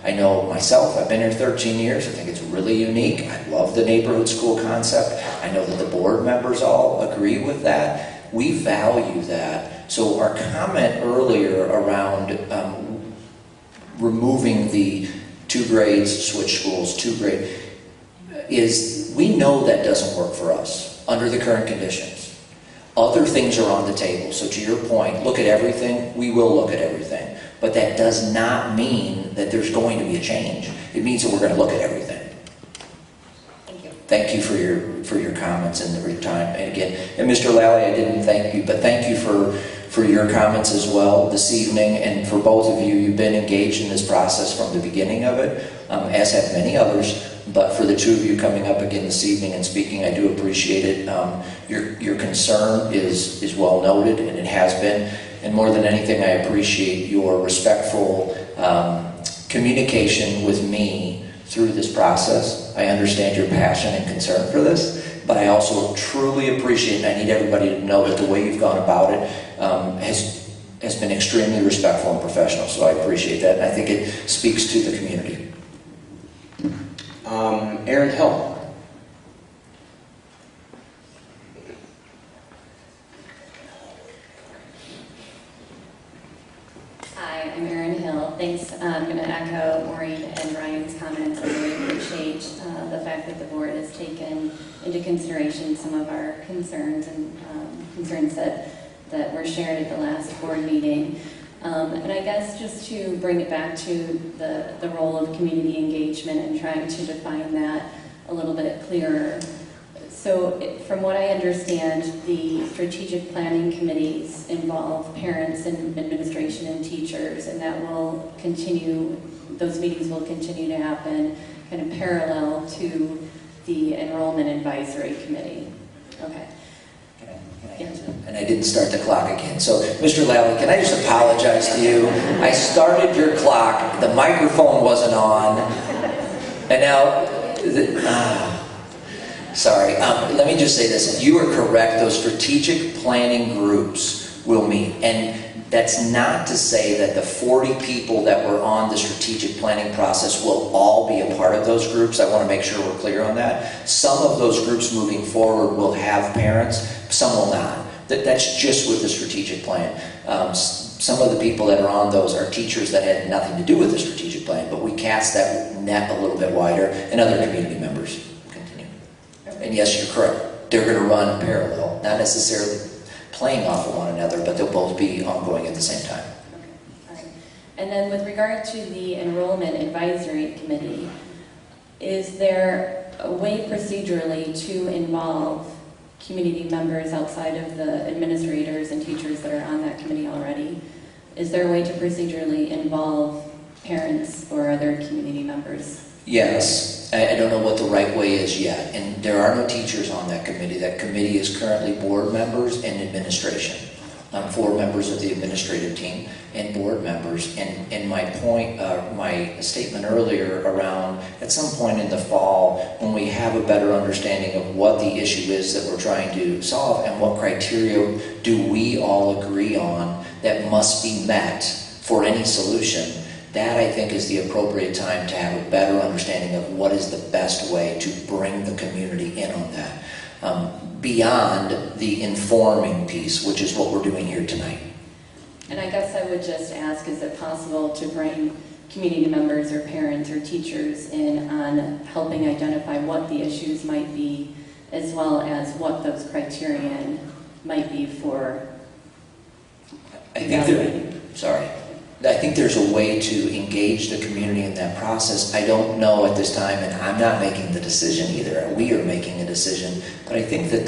I know myself. I've been here 13 years. I think it's really unique. I love the neighborhood school concept. I know that the board members all agree with that. We value that. So our comment earlier around removing the 2 grades, switch schools, 2 grade, is we know that doesn't work for us under the current conditions. Other things are on the table. So to your point, look at everything. We will look at everything. But that does not mean that there's going to be a change. It means that we're going to look at everything. Thank you. Thank you for your comments and the time. And again, and Mr. Lally, I didn't thank you, but thank you for your comments as well this evening. And for both of you, you've been engaged in this process from the beginning of it, as have many others. But for the 2 of you coming up again this evening and speaking, I do appreciate it. Your concern is well noted, and it has been. And more than anything, I appreciate your respectful communication with me through this process. I understand your passion and concern for this, but I also truly appreciate, and I need everybody to know that the way you've gone about it has been extremely respectful and professional. So I appreciate that, and I think it speaks to the community. Aaron Hill. Hi, I'm Erin Hill. Thanks. I'm going to echo Maureen and Ryan's comments. I really appreciate the fact that the board has taken into consideration some of our concerns and concerns that were shared at the last board meeting. And I guess just to bring it back to the role of community engagement and trying to define that a little bit clearer. So from what I understand, the strategic planning committees involve parents and administration and teachers, and that will continue, those meetings will continue to happen kind of parallel to the enrollment advisory committee. Okay. And I didn't start the clock again. So, Mr. Lally, can I just apologize to you? I started your clock, the microphone wasn't on, and now, sorry, let me just say this. You are correct, those strategic planning groups will meet. And that's not to say that the 40 people that were on the strategic planning process will all be a part of those groups. I want to make sure we're clear on that. Some of those groups moving forward will have parents, some will not. That's just with the strategic plan. Some of the people that are on those are teachers that had nothing to do with the strategic plan, but we cast that net a little bit wider, and other community members continue. And yes, you're correct. They're going to run parallel, not necessarily playing off of one another, but they'll both be ongoing at the same time. Okay. All right. And then with regard to the enrollment advisory committee, is there a way procedurally to involve community members outside of the administrators and teachers that are on that committee already? Is there a way to procedurally involve parents or other community members? Yes. I don't know what the right way is yet, and there are no teachers on that committee. That committee is currently board members and administration. 4 members of the administrative team and board members. And my point, my statement earlier around at some point in the fall, when we have a better understanding of what the issue is that we're trying to solve and what criteria do we all agree on that must be met for any solution, that I think is the appropriate time to have a better understanding of what is the best way to bring the community in on that. Beyond the informing piece, which is what we're doing here tonight. And I guess I would just ask, is it possible to bring community members or parents or teachers in on helping identify what the issues might be, as well as what those criterion might be for evaluating? I think there's a way to engage the community in that process. I don't know at this time, and I'm not making the decision either. We are making a decision. But I think that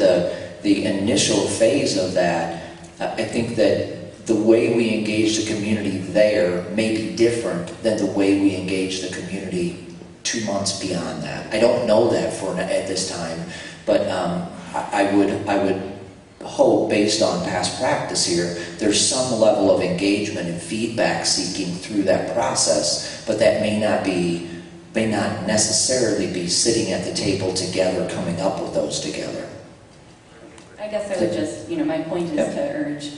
the initial phase of that, I think that the way we engage the community there may be different than the way we engage the community 2 months beyond that. I don't know that at this time, but I would hope, based on past practice here, there's some level of engagement and feedback seeking through that process, but that may not necessarily be sitting at the table together, coming up with those together. I guess I would just, my point is Yep. to urge,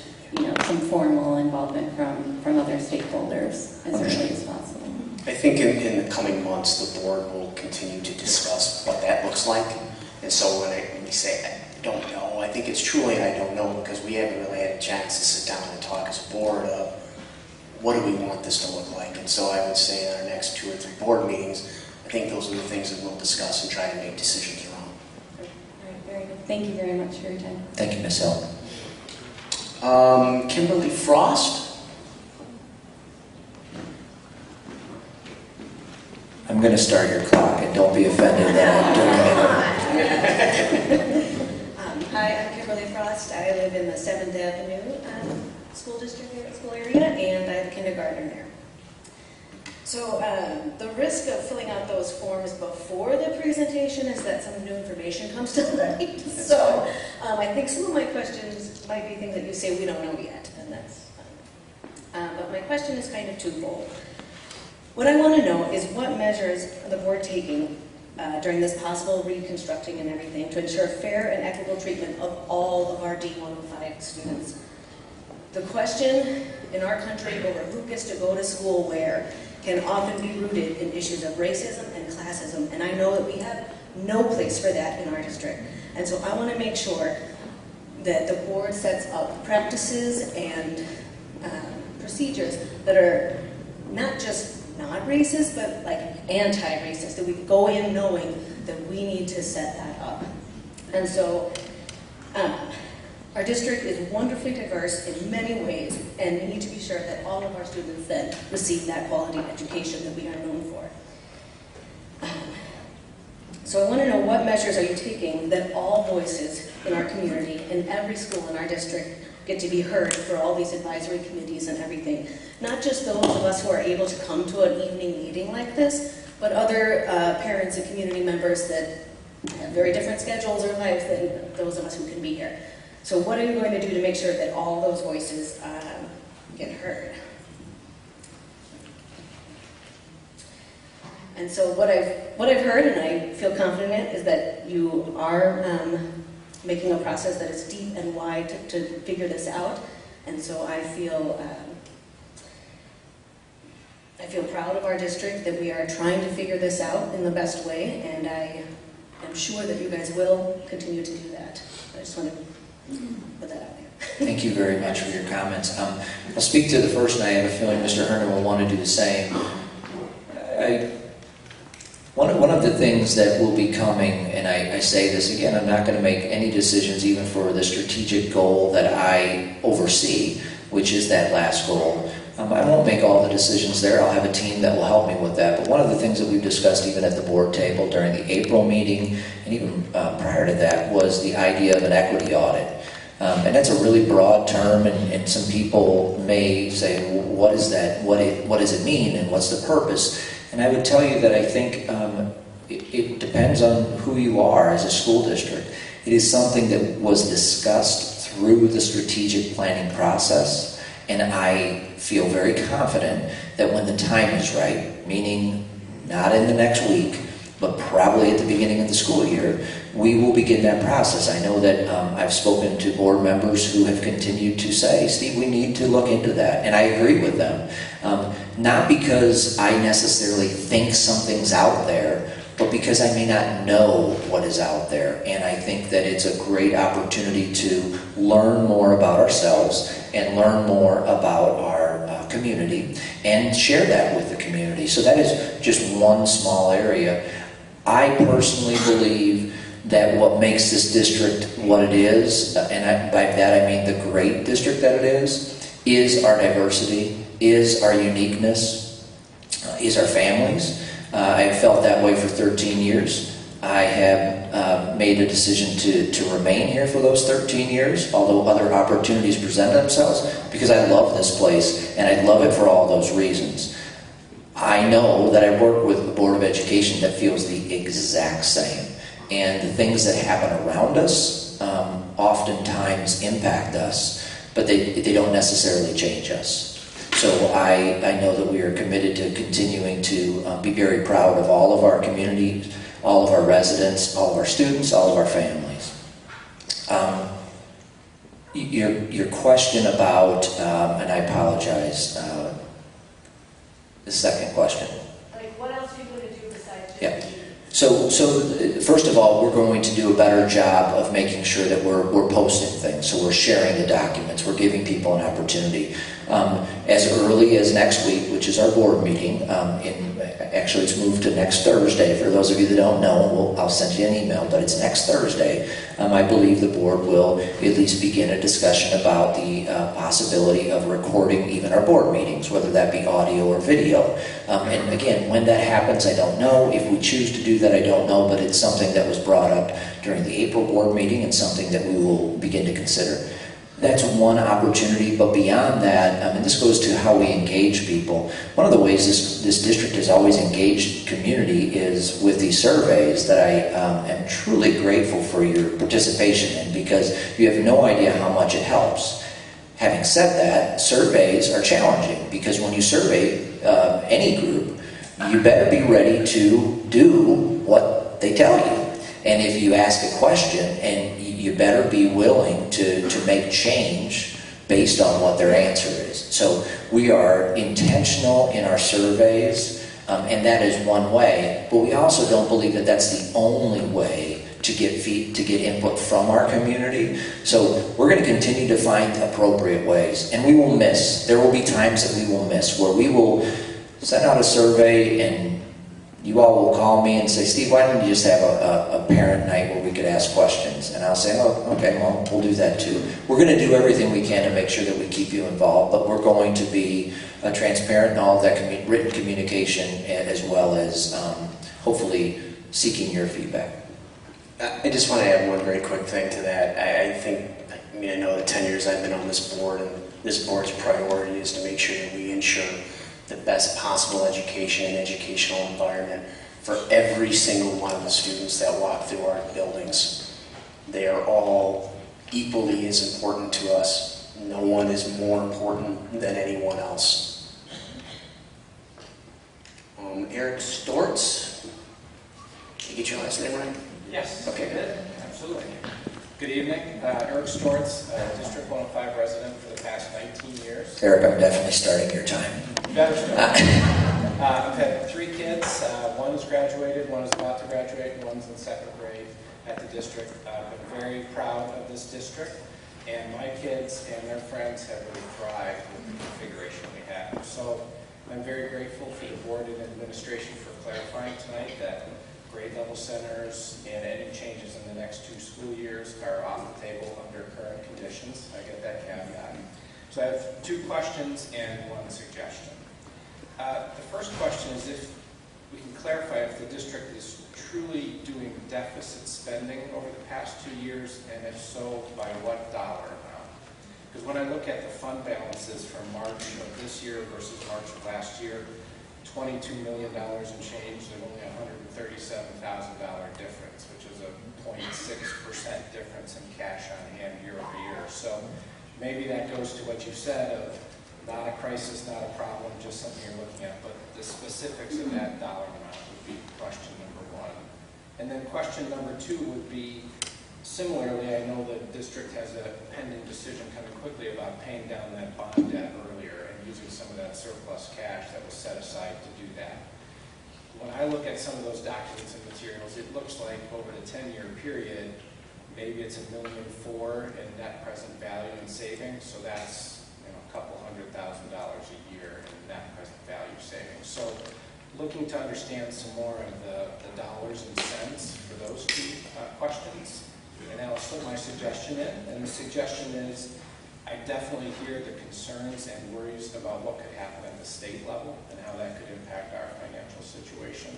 some formal involvement from other stakeholders as early as possible. I think in the coming months, the board will continue to discuss what that looks like. And so when we say, I don't know, I think it's truly I don't know, because we haven't really had a chance to sit down and talk as a board of what do we want this to look like. And so I would say in our next 2 or 3 board meetings, I think those are the things that we'll discuss and try to make decisions around. All right, very good. Thank you very much for your time. Thank you, Ms. Hill. Kimberly Frost? I'm going to start your clock, and don't be offended that I'm doing it. Hi, I'm Kimberly Frost. I live in the 7th Avenue school district school area, and I'm a kindergartner there. So the risk of filling out those forms before the presentation is that some new information comes to light. So I think some of my questions might be things that you say we don't know yet, and that's fine. But my question is kind of twofold. What I want to know is what measures the board taking during this possible reconstructing and everything to ensure fair and equitable treatment of all of our D105 students. The question in our country over who gets to go to school where can often be rooted in issues of racism and classism, and I know that we have no place for that in our district. And so I want to make sure that the board sets up practices and procedures that are not just not racist, but like anti-racist, that we go in knowing that we need to set that up. And so our district is wonderfully diverse in many ways, and we need to be sure that all of our students then receive that quality education that we are known for. So I want to know, what measures are you taking that all voices in our community, in every school in our district, get to be heard for all these advisory committees and everything? Not just those of us who are able to come to an evening meeting like this, but other parents and community members that have very different schedules or lives than those of us who can be here. So what are you going to do to make sure that all those voices get heard? And so what I've heard, and I feel confident in, is that you are making a process that is deep and wide to figure this out. And so I feel proud of our district that we are trying to figure this out in the best way, and I am sure that you guys will continue to do that. I just want to put that out there. Thank you very much for your comments. I'll speak to the first, and I have a feeling Mr. Herndon will want to do the same. One of the things that will be coming, and I say this again, I'm not going to make any decisions even for the strategic goal that I oversee, which is that last goal. I won't make all the decisions there. I'll have a team that will help me with that. But one of the things that we've discussed even at the board table during the April meeting, and even prior to that, was the idea of an equity audit. And that's a really broad term, and some people may say, well, what is that? What does it mean, and what's the purpose? And I would tell you that I think it depends on who you are as a school district. It is something that was discussed through the strategic planning process, and I feel very confident that when the time is right, meaning not in the next week, but probably at the beginning of the school year, we will begin that process. I know that I've spoken to board members who have continued to say, Steve, we need to look into that, and I agree with them. Not because I necessarily think something's out there, but because I may not know what is out there. And I think that it's a great opportunity to learn more about ourselves and learn more about our community and share that with the community. So that is just one small area. I personally believe that what makes this district what it is, and by that I mean the great district that it is our diversity, is our uniqueness, is our families. I have felt that way for 13 years. I have made a decision to remain here for those 13 years, although other opportunities present themselves, because I love this place, and I love it for all those reasons. I know that I work with the Board of Education that feels the exact same. And the things that happen around us oftentimes impact us, but they don't necessarily change us. So I know that we are committed to continuing to be very proud of all of our community, all of our residents, all of our students, all of our families. Your question about, and I apologize, the second question. Like, what else are you going to do besides just Yeah. So first of all, we're going to do a better job of making sure that we're posting things. So we're sharing the documents. We're giving people an opportunity. As early as next week, which is our board meeting, actually it's moved to next Thursday. For those of you that don't know, I'll send you an email, but it's next Thursday. I believe the board will at least begin a discussion about the possibility of recording even our board meetings, whether that be audio or video. And again, when that happens, I don't know. If we choose to do that, I don't know, but it's something that was brought up during the April board meeting and something that we will begin to consider. That's one opportunity, but beyond that, and this goes to how we engage people. One of the ways this district has always engaged community is with these surveys that I am truly grateful for your participation in, because you have no idea how much it helps. Having said that, surveys are challenging, because when you survey any group, you better be ready to do what they tell you. And if you ask a question, and you better be willing to make change based on what their answer is. So we are intentional in our surveys, and that is one way, but we also don't believe that that's the only way to get input from our community. So we're going to continue to find appropriate ways, and we will miss. There will be times that we will miss, where we will send out a survey and you all will call me and say, Steve, why don't you just have a parent night where we could ask questions? And I'll say, oh, okay, well, we'll do that too. We're going to do everything we can to make sure that we keep you involved, but we're going to be transparent in all of that written communication, as well as hopefully seeking your feedback. I just want to add one very quick thing to that. I know the 10 years I've been on this board, and this board's priority is to make sure that we ensure the best possible education and educational environment for every single one of the students that walk through our buildings. They are all equally as important to us. No one is more important than anyone else. Eric Stortz, did you get your last name right? Yes. Okay, good. Absolutely. Good evening. Eric Stortz, District 105 resident for the past 19 years. Eric, I'm definitely starting your time. Better start. I've had 3 kids. One has graduated, one is about to graduate, and one's in 2nd grade at the district. I've been very proud of this district, and my kids and their friends have really thrived with the configuration we have. So I'm very grateful for the board and administration for clarifying tonight that grade level centers and any changes in the next 2 school years are off the table under current conditions. I get that caveat. So I have 2 questions and 1 suggestion. The first question is if we can clarify if the district is truly doing deficit spending over the past 2 years, and if so, by what dollar amount? Because when I look at the fund balances from March of this year versus March of last year, $22 million in change, and only $137,000 difference, which is a 0.6% difference in cash on hand year over year. So maybe that goes to what you said of not a crisis, not a problem, just something you're looking at, but the specifics of that dollar amount would be question number 1. And then question number 2 would be, similarly, I know the district has a pending decision coming quickly about paying down that bond debt earlier and using some of that surplus cash that was set aside to do that. When I look at some of those documents and materials, it looks like over the 10-year period, maybe it's $1.4 million in net present value in savings, so that's a couple $100,000 a year in net present value savings. So looking to understand some more of the dollars and cents for those 2 questions. And I'll slip my suggestion in, and the suggestion is I definitely hear the concerns and worries about what could happen at the state level and how that could impact our financial situation.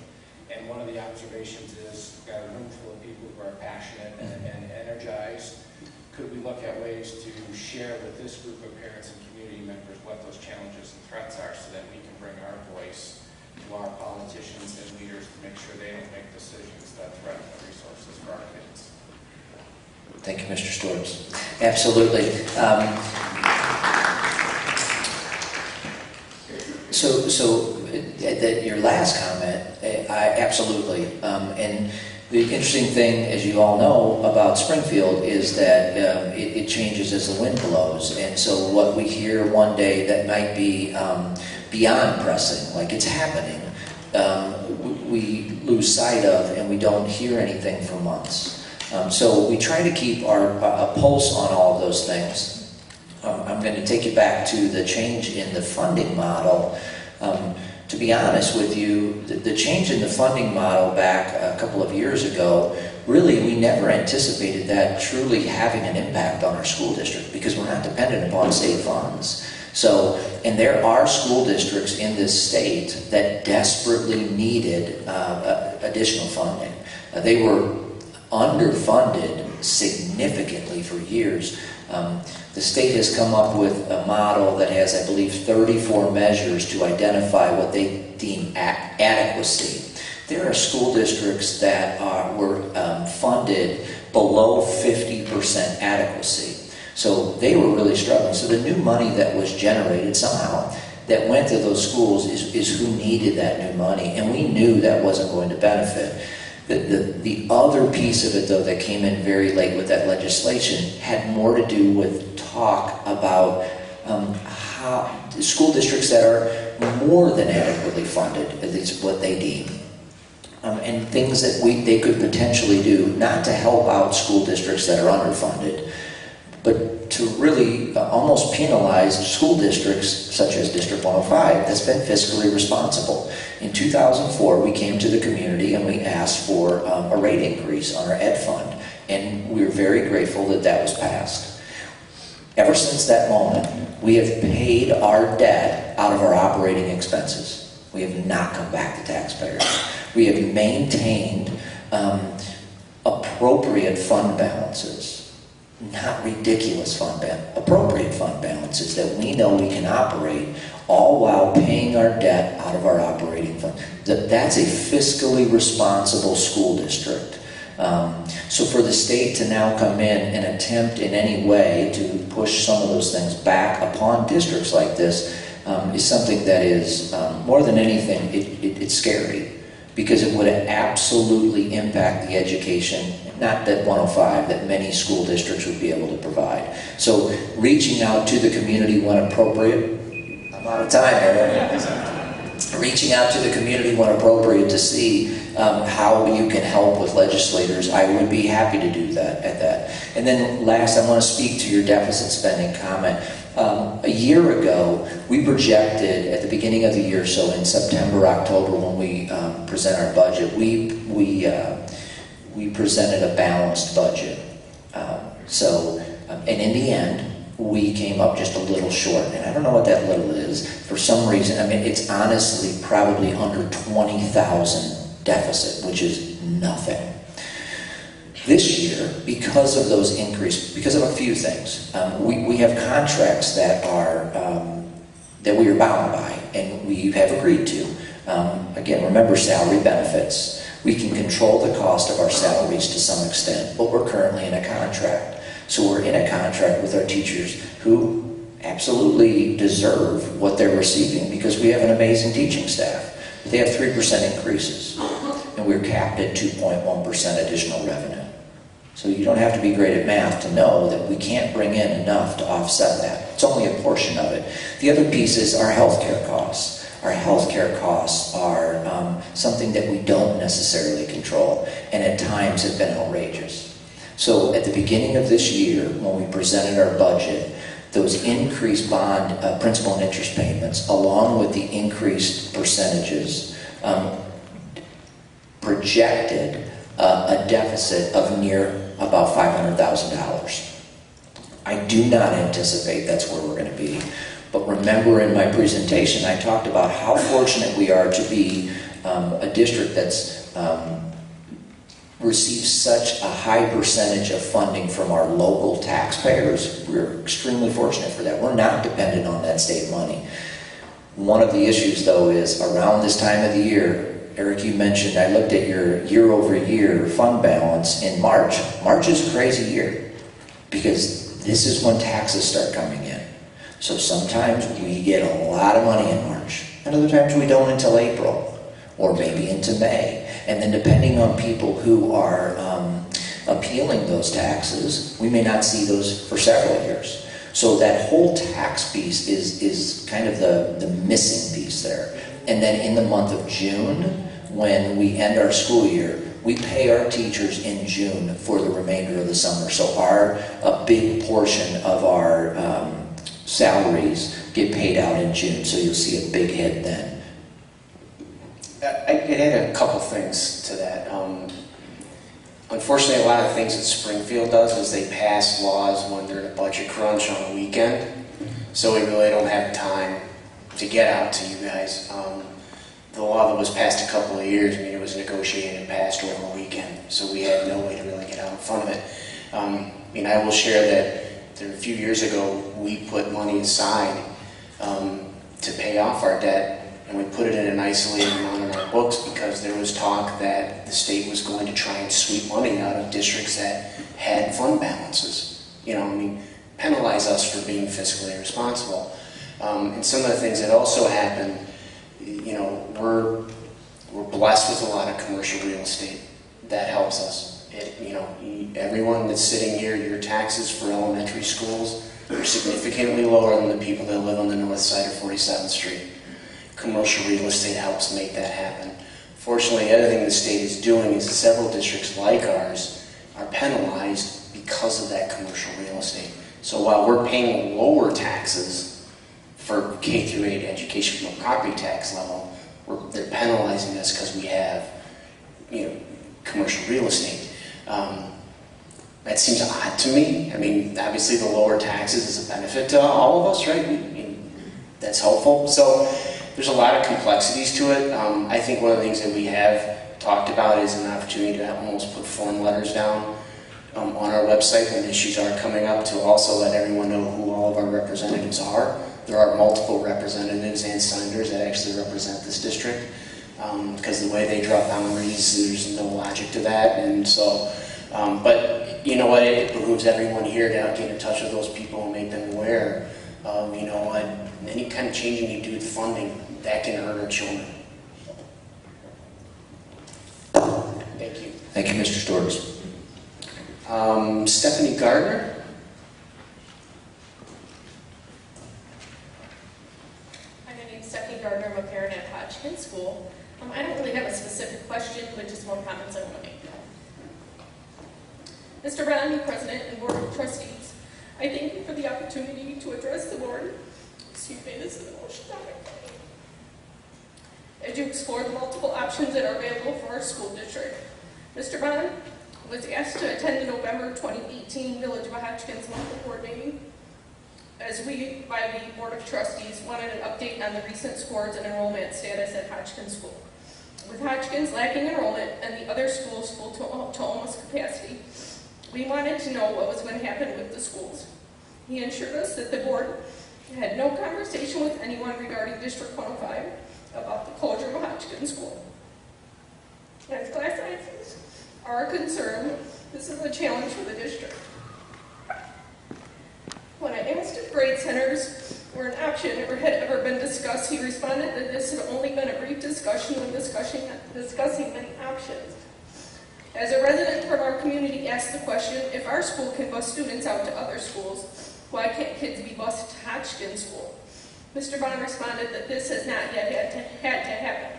And one of the observations is we've got a room full of people who are passionate and energized. Could we look at ways to share with this group of parents and community members what those challenges and threats are, so that we can bring our voice to our politicians and leaders to make sure they don't make decisions that threaten the resources for our kids? Thank you, Mr. Storms. Absolutely. Your last comment, absolutely. And the interesting thing, as you all know, about Springfield is that it changes as the wind blows. And so what we hear one day that might be beyond pressing, like it's happening, we lose sight of and we don't hear anything for months. So we try to keep a pulse on all of those things. I'm going to take you back to the change in the funding model. To be honest with you, the change in the funding model back a couple of years ago, really we never anticipated that truly having an impact on our school district because we're not dependent upon state funds. So, and there are school districts in this state that desperately needed additional funding. They were underfunded significantly for years. The state has come up with a model that has, I believe, 34 measures to identify what they deem adequacy. There are school districts that were funded below 50% adequacy. So they were really struggling. So the new money that was generated somehow that went to those schools is who needed that new money. And we knew that wasn't going to benefit. The other piece of it, though, that came in very late with that legislation had more to do with talk about how school districts that are more than adequately funded, at least what they deem, and things that they could potentially do, not to help out school districts that are underfunded, but to really almost penalize school districts such as District 105 that's been fiscally responsible. In 2004, we came to the community and we asked for a rate increase on our ed fund, and we were very grateful that that was passed. Ever since that moment, we have paid our debt out of our operating expenses. We have not come back to taxpayers. We have maintained appropriate fund balances, not ridiculous appropriate fund balances that we know we can operate, all while paying our debt out of our operating fund. That's a fiscally responsible school district. So for the state to now come in and attempt in any way to push some of those things back upon districts like this is something that is, more than anything, it's scary, because it would absolutely impact the education, not that 105, that many school districts would be able to provide. So reaching out to the community when appropriate, I'm out of time here. Reaching out to the community when appropriate to see how you can help with legislators, I would be happy to do that at that. And then last, I want to speak to your deficit spending comment. A year ago, we projected at the beginning of the year, so in September, October, when we present our budget, we presented a balanced budget. And in the end, we came up just a little short, and I don't know what that little is. For some reason, I mean, it's honestly probably under 20,000 deficit, which is nothing. This year, because of those increases, because of a few things, we have contracts that we are bound by, and we have agreed to. Again, remember salary benefits. We can control the cost of our salaries to some extent, but we're currently in a contract. So we're in a contract with our teachers who absolutely deserve what they're receiving because we have an amazing teaching staff. They have 3% increases, and we're capped at 2.1% additional revenue. So you don't have to be great at math to know that we can't bring in enough to offset that. It's only a portion of it. The other piece is our healthcare costs. Our healthcare costs are something that we don't necessarily control, and at times have been outrageous. So at the beginning of this year, when we presented our budget, those increased bond principal and interest payments, along with the increased percentages, projected a deficit of near about $500,000. I do not anticipate that's where we're going to be. But remember, in my presentation, I talked about how fortunate we are to be a district that's receives such a high percentage of funding from our local taxpayers. We're extremely fortunate for that. We're not dependent on that state money. One of the issues, though, is around this time of the year, Eric, you mentioned, I looked at your year-over-year fund balance in March. March is a crazy year because this is when taxes start coming in. So sometimes we get a lot of money in March, and other times we don't until April or maybe into May. And then depending on people who are appealing those taxes, we may not see those for several years. So that whole tax piece is kind of the missing piece there. And then in the month of June, when we end our school year, we pay our teachers in June for the remainder of the summer. So a big portion of our salaries get paid out in June. So you'll see a big hit then. I could add a couple things to that. Unfortunately, a lot of things that Springfield does is they pass laws when they're in a budget crunch on a weekend, so we really don't have time to get out to you guys. The law that was passed a couple of years, I mean, it was negotiated and passed over a weekend, so we had no way to really get out in front of it. I will share that a few years ago, we put money aside to pay off our debt, and we put it in an isolated amount in our books because there was talk that the state was going to try and sweep money out of districts that had fund balances. Penalize us for being fiscally irresponsible. And some of the things that also happen, we're blessed with a lot of commercial real estate. That helps us. Everyone that's sitting here, your taxes for elementary schools are significantly lower than the people that live on the north side of 47th Street. Commercial real estate helps make that happen. Fortunately, the other thing the state is doing is several districts like ours are penalized because of that commercial real estate. So while we're paying lower taxes for K through 8 education from a property tax level, they're penalizing us because we have, commercial real estate. That seems odd to me. Obviously the lower taxes is a benefit to all of us, right? That's helpful. So there's a lot of complexities to it. I think one of the things that we have talked about is an opportunity to almost put form letters down on our website when issues are coming up, to also let everyone know who all of our representatives are. There are multiple representatives and senators that actually represent this district, because the way they draw boundaries, there's no logic to that. And so, but you know what, it behooves everyone here to get in touch with those people and make them aware of, any kind of changing you do with funding, that can hurt our children. Thank you. Thank you, Mr. Storrs. Stephanie Gardner. Hi, my name's Stephanie Gardner. I'm a parent at Hodgkin School. I don't really have a specific question, but just more comments I want to make. Mr. Brown, President and Board of Trustees, I thank you for the opportunity to address the board. Excuse me, this is an emotional topic. As you explore the multiple options that are available for our school district, Mr. Bond was asked to attend the November 2018 Village of Hodgkins monthly board meeting, as we, by the Board of Trustees, wanted an update on the recent scores and enrollment status at Hodgkins School. With Hodgkins lacking enrollment and the other schools full to almost capacity, we wanted to know what was going to happen with the schools. He assured us that the board had no conversation with anyone regarding District 105 about the closure of Hodgkins School. As class sizes are concerned, this is a challenge for the district. When I asked if grade centers were an option or had ever been discussed, he responded that this had only been a brief discussion when discussing many options. As a resident from our community asked the question, if our school can bus students out to other schools, why can't kids be bused to Hodgkin School? Mr. Bond responded that this has not yet had to happen.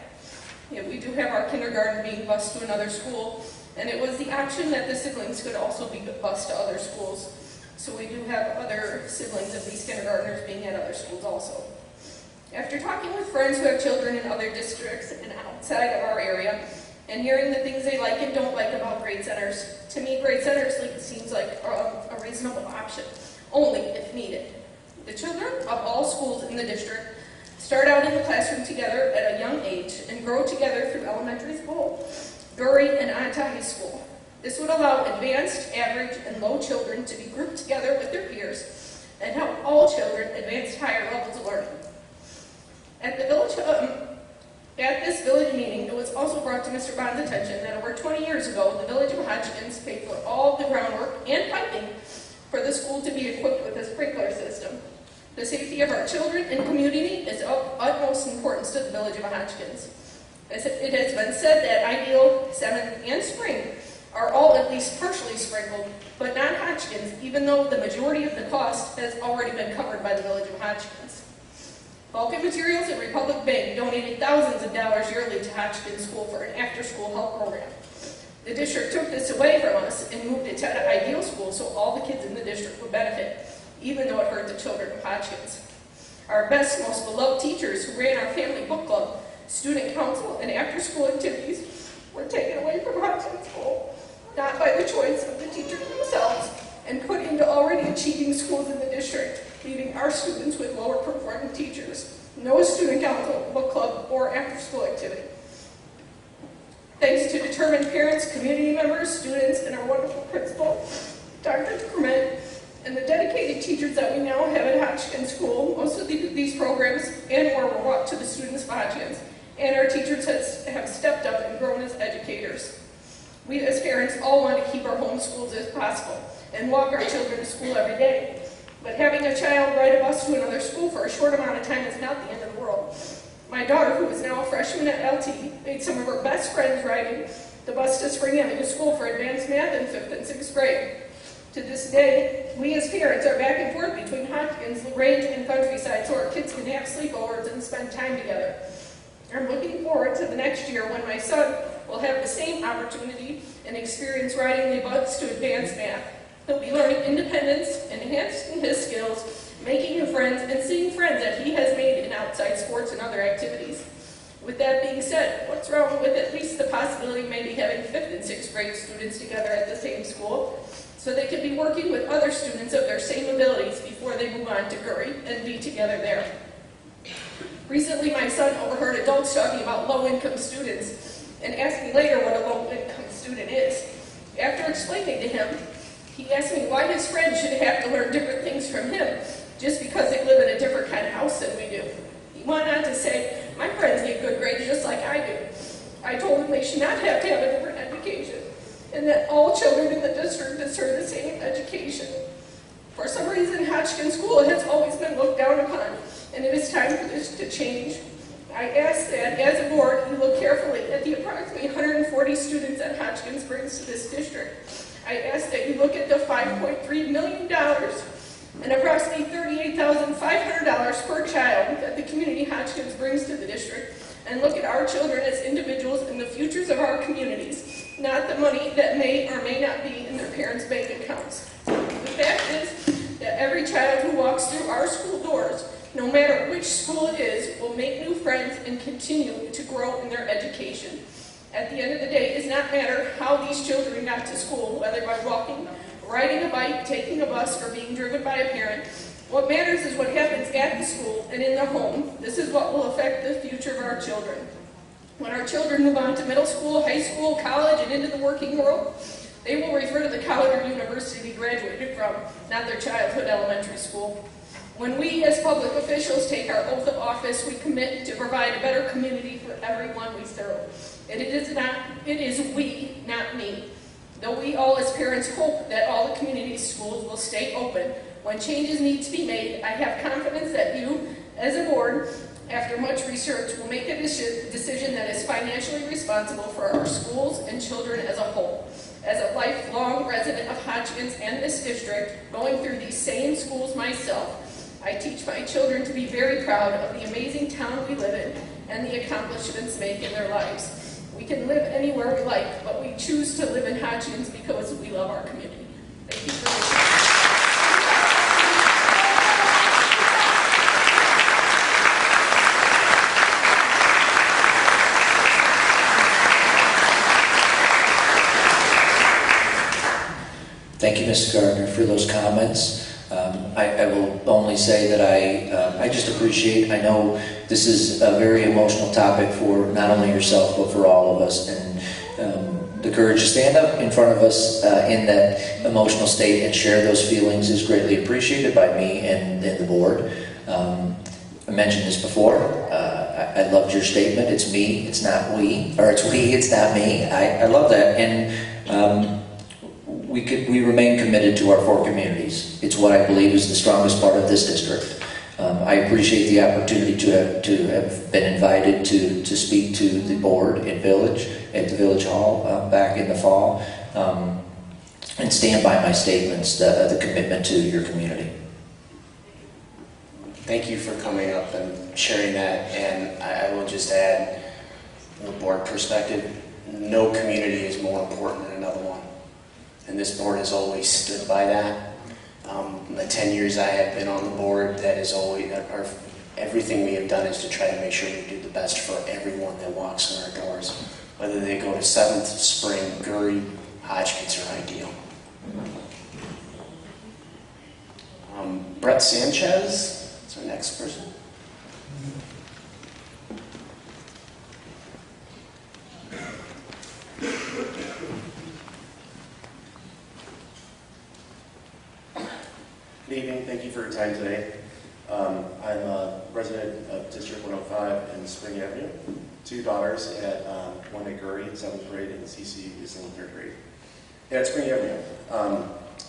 We do have our kindergarten being bused to another school, and it was the option that the siblings could also be bused to other schools. So we do have other siblings of these kindergartners being at other schools also. After talking with friends who have children in other districts and outside of our area, and hearing the things they like and don't like about grade centers, to me, grade centers seems like a reasonable option, only if needed. The children of all schools in the district start out in the classroom together at a young age and grow together through elementary school, during and on to high school. This would allow advanced, average, and low children to be grouped together with their peers and help all children advance to higher levels of learning. At this village meeting, it was was also brought to Mr. Bond's attention that over 20 years ago, the Village of Hotchkins paid for all of the groundwork and piping for the school to be equipped with a sprinkler system. The safety of our children and community is of utmost importance to the Village of Hotchkins. As it has been said that Ideal, 7th, and Spring are all at least partially sprinkled, but not Hotchkins, even though the majority of the cost has already been covered by the Village of Hotchkins. Vulcan Materials and Republic Bank donated thousands of dollars yearly to Hotchkins School for an after-school help program. The district took this away from us and moved it to an Ideal School so all the kids in the district would benefit, even though it hurt the children of Hotchkins. Our best, most beloved teachers who ran our family book club, student council, and after-school activities were taken away from Hotchkins School, not by the choice of the teachers themselves, and put into already achieving schools in the district, leaving our students with lower performing teachers, no student council, book club, or after-school activity. Thanks to determined parents, community members, students, and our wonderful principal, Dr. Kermit, and the dedicated teachers that we now have at Hotchkins School, most of these programs and more were brought to the students of Hotchkins, and our teachers have stepped up and grown as educators. We as parents all want to keep our home schools as possible and walk our children to school every day. But having a child ride a bus to another school for a short amount of time is not the end of the world. My daughter, who is now a freshman at LT, made some of her best friends riding the bus to Spring Avenue School for advanced math in 5th and 6th grade. To this day, we as parents are back and forth between Hotchkins, LaGrange, and Countryside so our kids can have sleepovers and spend time together. I'm looking forward to the next year when my son will have the same opportunity and experience riding the bus to advanced math. He'll be learning independence, enhancing his skills, making new friends, and seeing friends that he has made in outside sports and other activities. With that being said, what's wrong with at least the possibility of maybe having 5th and 6th grade students together at the same school so they could be working with other students of their same abilities before they move on to Curry and be together there. Recently, my son overheard adults talking about low-income students and asked me later what a low-income student is. After explaining to him, he asked me why his friends should have to learn different things from him just because they live in a different kind of house than we do. He went on to say, my friends get good grades just like I do. I told him they should not have to have a different education and that all children in the district deserve the same education. For some reason, Hotchkins School has always been looked down upon, and it is time for this to change. I ask that, as a board, you look carefully at the approximately 140 students that Hotchkins brings to this district. I ask that you look at the $5.3 million and approximately $38,500 per child that the community Hotchkins brings to the district, and look at our children as individuals and the futures of our communities, not the money that may or may not be in their parents' bank accounts. The fact is that every child who walks through our school doors, no matter which school it is, will make new friends and continue to grow in their education. At the end of the day, it does not matter how these children got to school, whether by walking, riding a bike, taking a bus, or being driven by a parent. What matters is what happens at the school and in the home. This is what will affect the future of our children. When our children move on to middle school, high school, college, and into the working world, they will refer to the college or university they graduated from, not their childhood elementary school. When we as public officials take our oath of office, we commit to provide a better community for everyone we serve. And it is we, not me. Though we all as parents hope that all the community schools will stay open, when changes need to be made, I have confidence that you, as a board, after much research, will make a decision that is financially responsible for our schools and children as a whole. As a lifelong resident of Hotchkins and this district, going through these same schools myself, I teach my children to be very proud of the amazing town we live in and the accomplishments made in their lives. We can live anywhere we like, but we choose to live in Hotchkins because we love our community. Thank you for listening. Thank you, Mrs. Gardner, for those comments. I will only say that I just appreciate, I know this is a very emotional topic for not only yourself, but for all of us. And the courage to stand up in front of us in that emotional state and share those feelings is greatly appreciated by me and the board. I mentioned this before. I loved your statement. It's me, it's not we, or it's we, it's not me. I love that, and we remain committed to our 4 communities. It's what I believe is the strongest part of this district. I appreciate the opportunity to have been invited to speak to the board at the Village Hall back in the fall, and stand by my statements, the commitment to your community. Thank you for coming up and sharing that, and I will just add, from a board perspective, no community is more important than another one, and this board has always stood by that. The 10 years I have been on the board, that is always, everything we have done is to try to make sure we do the best for everyone that walks in our doors, whether they go to 7th, Spring, Gurry, Hotchkiss, or Ideal. Brett Sanchez is our next person. Good evening. Thank you for your time today. I'm a resident of District 105 in Spring Avenue. 2 daughters at one at Gurry in 7th grade, and CC is in 3rd grade. Yeah, at Spring Avenue.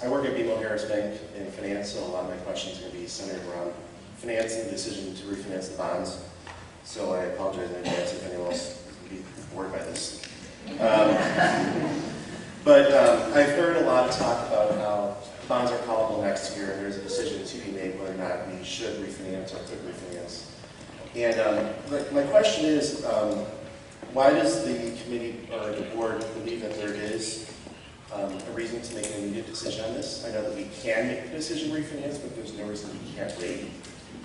I work at BMO Harris Bank in finance, so a lot of my questions are going to be centered around finance and the decision to refinance the bonds. So I apologize in advance if anyone else will be bored by this. But I've heard a lot of talk about how bonds are callable next year, and there's a decision to be made whether or not we should refinance or could refinance. And my question is, why does the committee or the board believe that there is a reason to make an immediate decision on this? I know that we can make the decision to refinance, but there's no reason we can't wait.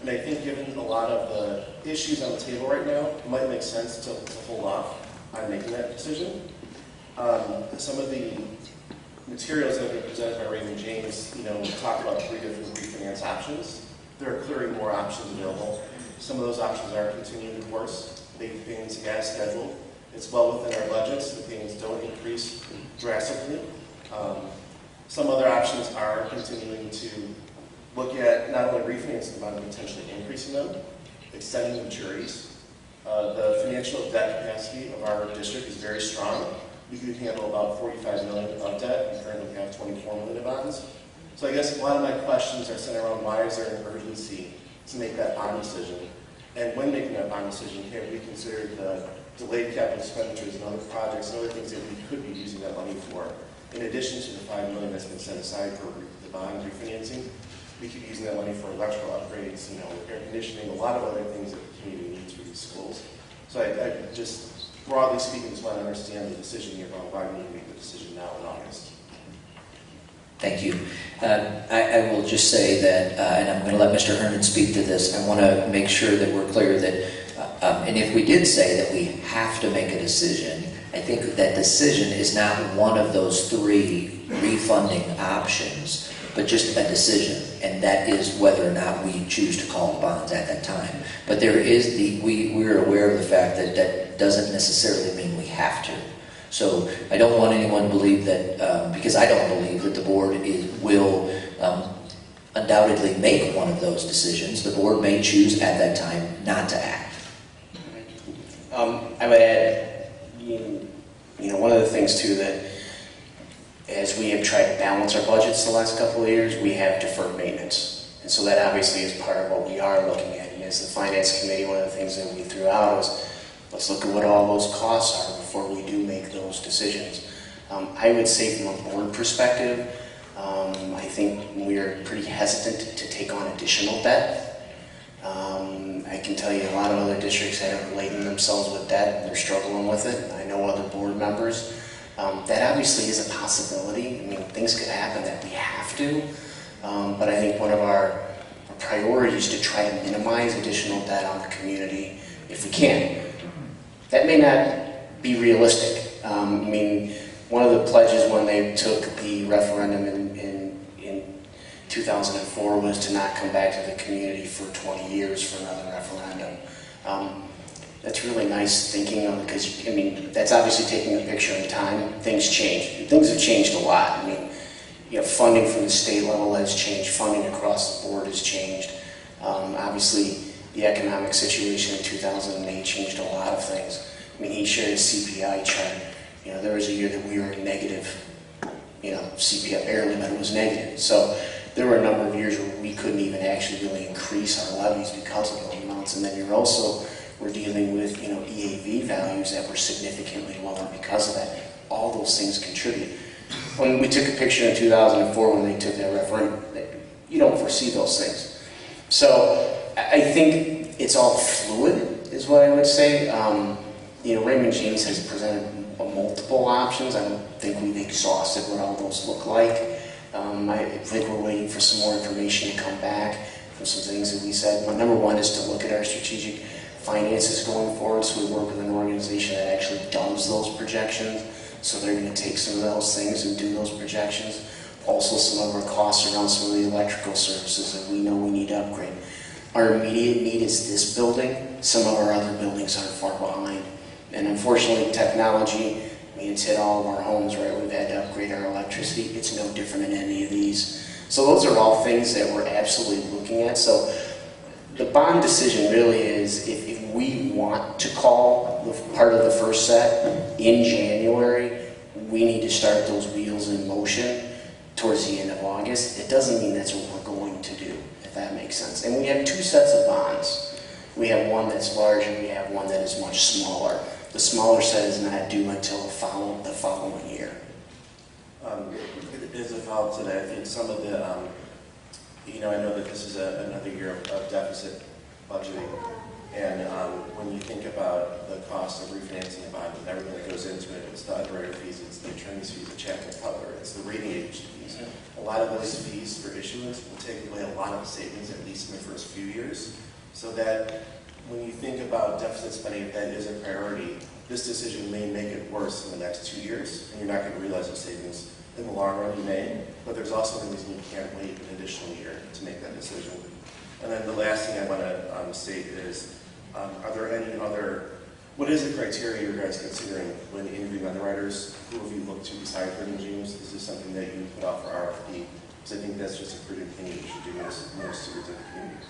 And I think given a lot of the issues on the table right now, it might make sense to hold off on making that decision. Some of the materials that have been presented by Raymond James, talk about 3 different refinance options. There are clearly more options available. Some of those options are continuing the course, making payments gas schedule. It's well within our budgets. The payments don't increase drastically. Some other options are continuing to look at not only refinancing the bond, but potentially increasing them, extending maturities. The financial debt capacity of our district is very strong. We could handle about $45 million of debt. We currently have $24 million of bonds. So I guess a lot of my questions are centered around why is there an urgency to make that bond decision? And when making that bond decision, have we considered the delayed capital expenditures and other projects and other things that we could be using that money for? In addition to the $5 million that's been set aside for the bond refinancing, we could be using that money for electrical upgrades, air conditioning, a lot of other things that the community needs for these schools. So I just, broadly speaking, just want to understand the decision here about why we need to make the decision now in August. Thank you. I will just say that, and I'm going to let Mr. Herndon speak to this, I want to make sure that we're clear that, and if we did say that we have to make a decision, I think that decision is not one of those 3 refunding options, but just a decision, and that is whether or not we choose to call the bonds at that time. But there is we're aware of the fact that that doesn't necessarily mean we have to. So I don't want anyone to believe that, because I don't believe that the board will undoubtedly make one of those decisions. The board may choose at that time not to act. I would add, one of the things too that as we have tried to balance our budgets the last couple of years, we have deferred maintenance. And so that obviously is part of what we are looking at. And as the Finance Committee, one of the things that we threw out was, let's look at what all those costs are before we do make those decisions. I would say from a board perspective, I think we are pretty hesitant to take on additional debt. I can tell you a lot of other districts have laden themselves with debt and they're struggling with it. I know other board members. That obviously is a possibility. I mean, things could happen that we have to. But I think one of our priorities is to try to minimize additional debt on the community if we can. That may not be realistic. I mean, one of the pledges when they took the referendum in 2004 was to not come back to the community for 20 years for another referendum. That's really nice thinking of, because, I mean, that's obviously taking a picture in time. Things change. Things have changed a lot. I mean, funding from the state level has changed. Funding across the board has changed. Obviously, the economic situation in 2008 changed a lot of things. I mean, he shared his CPI chart. You know, there was a year that we were in negative, you know, CPI barely, but it was negative. So there were a number of years where we couldn't even actually really increase our levies because of those amounts. And then we're dealing with, you know, EAV values that were significantly lower because of that. All those things contribute. When we took a picture in 2004 when they took that referendum, you don't foresee those things. So I think it's all fluid, is what I would say. You know, Raymond James has presented multiple options. I don't think we've exhausted what all those look like. I think we're waiting for some more information to come back from some things that we said. My number one is to look at our strategic finances going forward. So we work with an organization that actually does those projections. So they're going to take some of those things and do those projections. Also, some of our costs around some of the electrical services that we know we need to upgrade. Our immediate need is this building. Some of our other buildings are far behind. And unfortunately, technology, I mean, it's hit all of our homes, right? We've had to upgrade our electricity. It's no different in any of these. So those are all things that we're absolutely looking at. So the bond decision really is if we want to call the part of the first set in January, we need to start those wheels in motion towards the end of August. It doesn't mean that's what we're going to do, if that makes sense. And we have two sets of bonds. We have one that's large and we have one that is much smaller. The smaller set is not due until the following year. As a follow-up to that, I think some of the, you know, I know that this is another year of deficit budgeting, and when you think about the cost of refinancing a bond and everything that goes into it, it's the underwriter fees, it's the attorney's fees, the Chapman Cutler, it's the rating agency fees. A lot of those fees for issuance will take away a lot of the savings, at least in the first few years, so that when you think about deficit spending, if that is a priority, this decision may make it worse in the next 2 years, and you're not going to realize those savings. In the long run, you may, but there's also a reason you can't wait an additional year to make that decision. And then the last thing I want to state is, are there any other, what is the criteria you guys considering when interviewing underwriters? Who have you looked to besides Raymond James? Is this something that you put out for RFP? Because I think that's just a prudent thing you should do as most stewards of the community.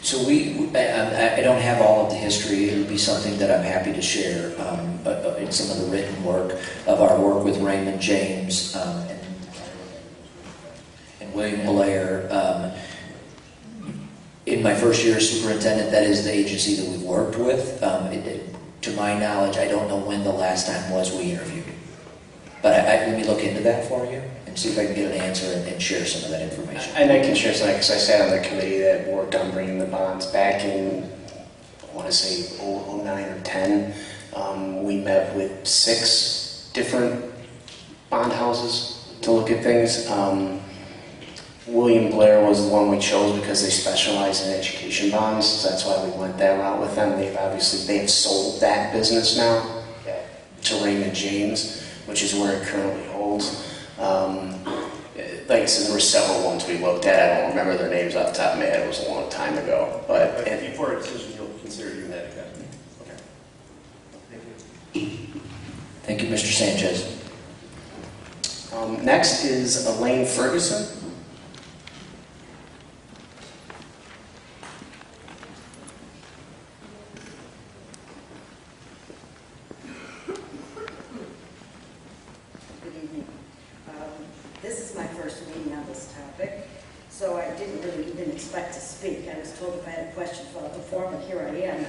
So I don't have all of the history. It would be something that I'm happy to share in some of the written work of our work with Raymond James and William Blair. In my first year as superintendent, that is the agency that we've worked with. To my knowledge, I don't know when the last time was we interviewed. But let me look into that for you and see if I can get an answer and share some of that information. And I can share some, because I sat on the committee that worked on bringing the bonds back in, I want to say 09 or 10. We met with 6 different bond houses to look at things. William Blair was the one we chose because they specialize in education bonds, so that's why we went that route with them. They've sold that business now to Raymond James, which is where it currently holds. Like I said, there were several ones we looked at. I don't remember their names off the top of my head. It was a long time ago. But before a decision, you'll consider doing that again. Okay. Thank you. Thank you, Mr. Sanchez. Next is Elaine Ferguson. This is my first meeting on this topic, so I didn't really even expect to speak. I was told if I had a question, fill out the form, and here I am.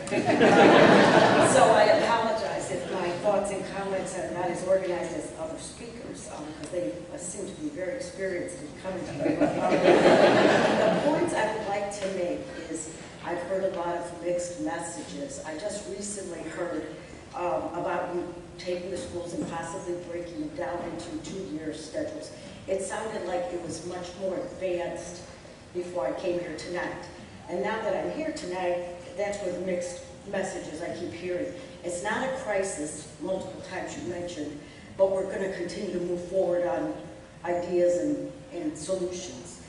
So I apologize if my thoughts and comments are not as organized as other speakers, because they seem to be very experienced in coming to me. The points I would like to make is I've heard a lot of mixed messages. I just recently heard about you taking the schools and possibly breaking them down into 2-year schedules. It sounded like it was much more advanced before I came here tonight. And now that I'm here tonight, that's where the mixed messages I keep hearing. It's not a crisis, multiple times you mentioned, but we're going to continue to move forward on ideas and solutions.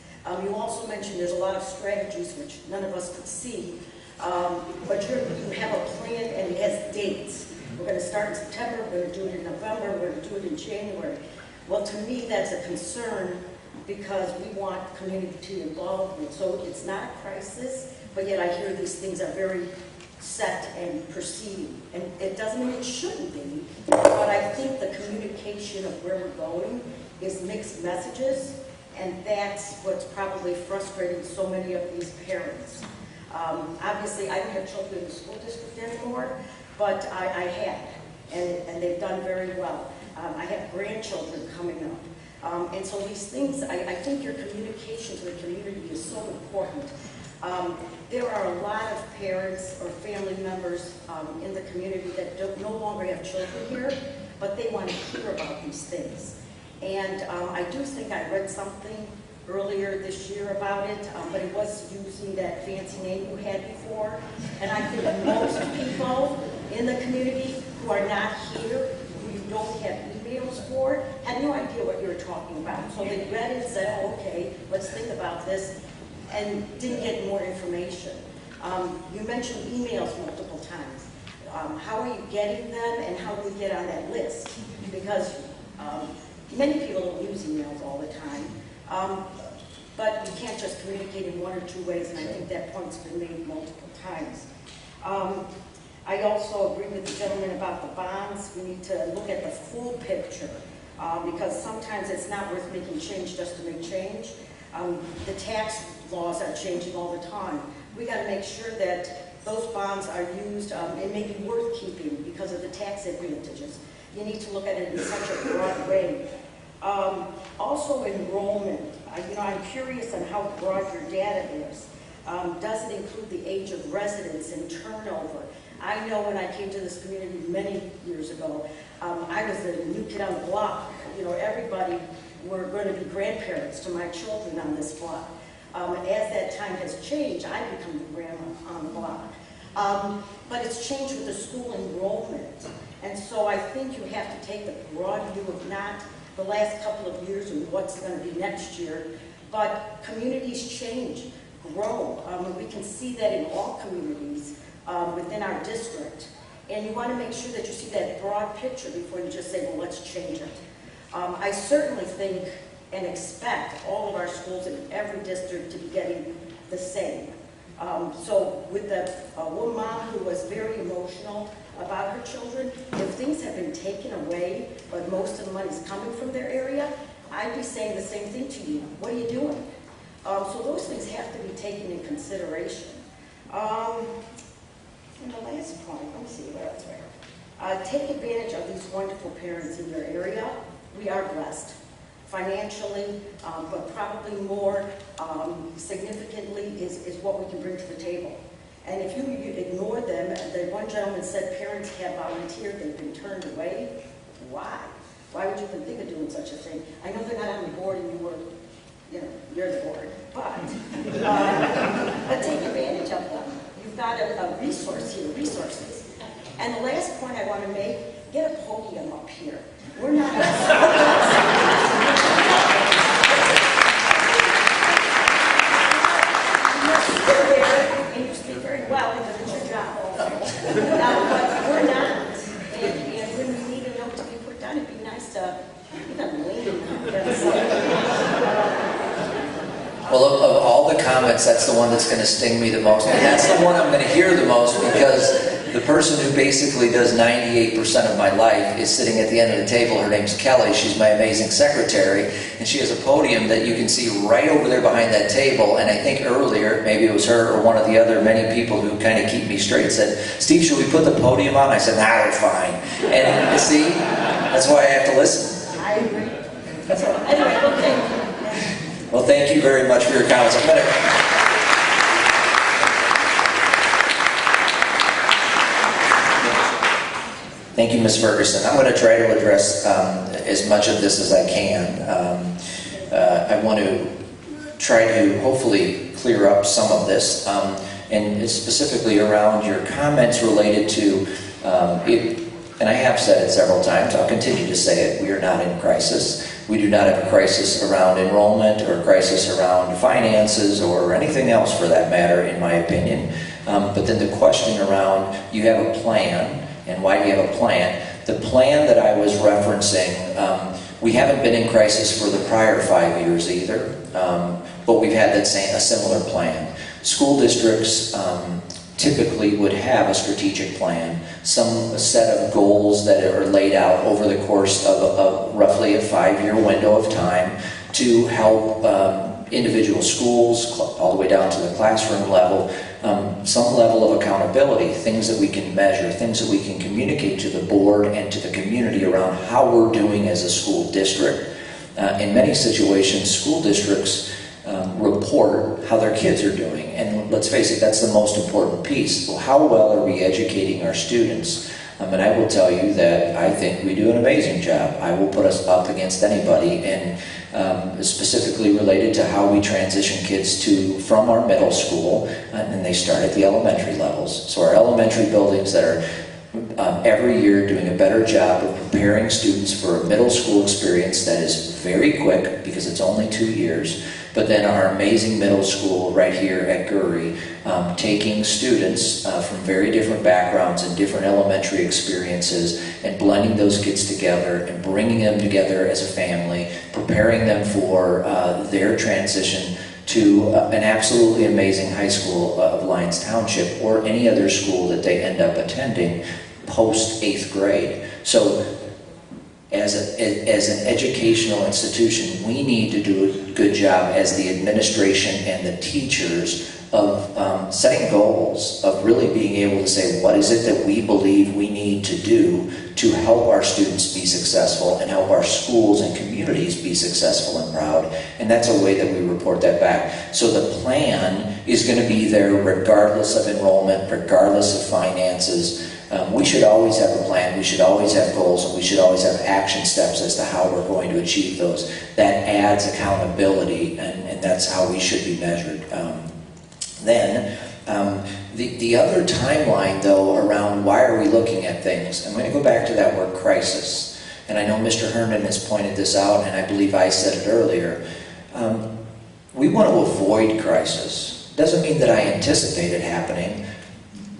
You also mentioned there's a lot of strategies which none of us could see, but you have a plan and it has dates. We're going to start in September, we're going to do it in November, we're going to do it in January. Well, to me, that's a concern because we want community involvement. So it's not a crisis, but yet I hear these things are very set and perceived. And it doesn't mean it shouldn't be, but I think the communication of where we're going is mixed messages, and that's what's probably frustrating so many of these parents. Obviously, I don't have children in the school district anymore, but I had, and they've done very well. I have grandchildren coming up. And so these things, I think your communication to the community is so important. There are a lot of parents or family members in the community that no longer have children here, but they want to hear about these things. And I do think I read something earlier this year about it, but it was using that fancy name you had before. And I think most people in the community who are not here, who you don't have emails for, had no idea what you were talking about. So they read it and said, oh, okay, let's think about this, and didn't get more information. You mentioned emails multiple times. How are you getting them, and how do we get on that list? Because many people don't use emails all the time, but you can't just communicate in one or two ways, and I think that point's been made multiple times. I also agree with the gentleman about the bonds. We need to look at the full picture, because sometimes it's not worth making change just to make change. The tax laws are changing all the time. We got to make sure that those bonds are used and maybe worth keeping because of the tax advantages. You need to look at it in such a broad way. Also enrollment. I'm curious on how broad your data is. Does it include the age of residents and turnover? I know when I came to this community many years ago, I was the new kid on the block. Everybody were going to be grandparents to my children on this block. As that time has changed, I've become the grandma on the block. But it's changed with the school enrollment. And so I think you have to take the broad view of not the last couple of years and what's going to be next year, but communities change, grow. We can see that in all communities within our district. And you want to make sure that you see that broad picture before you just say, well, let's change it. I certainly think and expect all of our schools in every district to be getting the same. So with the one mom who was very emotional about her children, if things have been taken away, but most of the money is coming from their area, I'd be saying the same thing to you. What are you doing? So those things have to be taken in consideration. And the last point, let me see what else there. Take advantage of these wonderful parents in your area. We are blessed financially, but probably more significantly is what we can bring to the table. And if you ignore them, the one gentleman said parents have volunteered, they've been turned away. Why? Why would you even think of doing such a thing? I know they're not on the board and you're the board, but take advantage of them. You've got a resource here, resources. And the last point I want to make, get a podium up here. We're not... And you speak very well because it's your job also. But we're not. And when we need a note to be put down, it'd be nice to even lean on Well, of all the comments, that's the one that's going to sting me the most. And that's the one I'm going to hear the most, because the person who basically does 98% of my life is sitting at the end of the table. Her name's Kelly. She's my amazing secretary. And she has a podium that you can see right over there behind that table. And I think earlier, maybe it was her or one of the other many people who kind of keep me straight, said, Steve, should we put the podium on? I said, nah, they're fine. And you see, that's why I have to listen. I agree. So anyway, okay. Well, thank you very much for your comments. I'm going to... Thank you, Ms. Ferguson. I'm going to try to address as much of this as I can. I want to try to hopefully clear up some of this, and specifically around your comments related to, and I have said it several times, I'll continue to say it, we are not in crisis. We do not have a crisis around enrollment or a crisis around finances or anything else for that matter, in my opinion. But then the question around, you have a plan, and why do you have a plan? The plan that I was referencing We haven't been in crisis for the prior 5 years either, but we've had a similar plan. School districts typically would have a strategic plan, some set of goals that are laid out over the course of roughly a 5-year window of time to help individual schools, all the way down to the classroom level, some level of accountability, things that we can measure, things that we can communicate to the board and to the community around how we're doing as a school district. In many situations, school districts report how their kids are doing. And let's face it, that's the most important piece. Well, how well are we educating our students? And I will tell you that I think we do an amazing job. I will put us up against anybody, and specifically related to how we transition kids from our middle school, and they start at the elementary levels. So our elementary buildings that are every year doing a better job of preparing students for a middle school experience that is very quick because it's only 2 years. But then our amazing middle school right here at Gurry, taking students from very different backgrounds and different elementary experiences and blending those kids together and bringing them together as a family, preparing them for their transition to an absolutely amazing high school of Lyons Township or any other school that they end up attending post 8th grade. So as an educational institution, we need to do a good job as the administration and the teachers of setting goals, of really being able to say, what is it that we believe we need to do to help our students be successful and help our schools and communities be successful and proud. And that's a way that we report that back. So the plan is going to be there regardless of enrollment, regardless of finances. We should always have a plan, we should always have goals, and we should always have action steps as to how we're going to achieve those. That adds accountability, and that's how we should be measured. The other timeline, though, around why are we looking at things, I'm going to go back to that word crisis. And I know Mr. Herndon has pointed this out, and I believe I said it earlier. We want to avoid crisis. Doesn't mean that I anticipate it happening.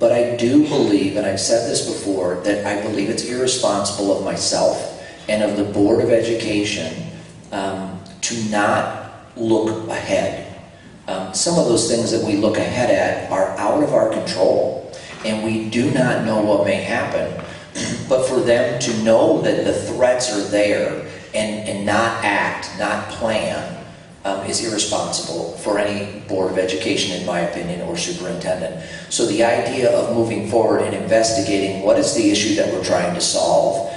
But I do believe, and I've said this before, that I believe it's irresponsible of myself and of the Board of Education to not look ahead. Some of those things that we look ahead at are out of our control, and we do not know what may happen. But for them to know that the threats are there and not act, not plan, is irresponsible for any Board of Education, in my opinion, or superintendent. So the idea of moving forward and investigating what is the issue that we're trying to solve,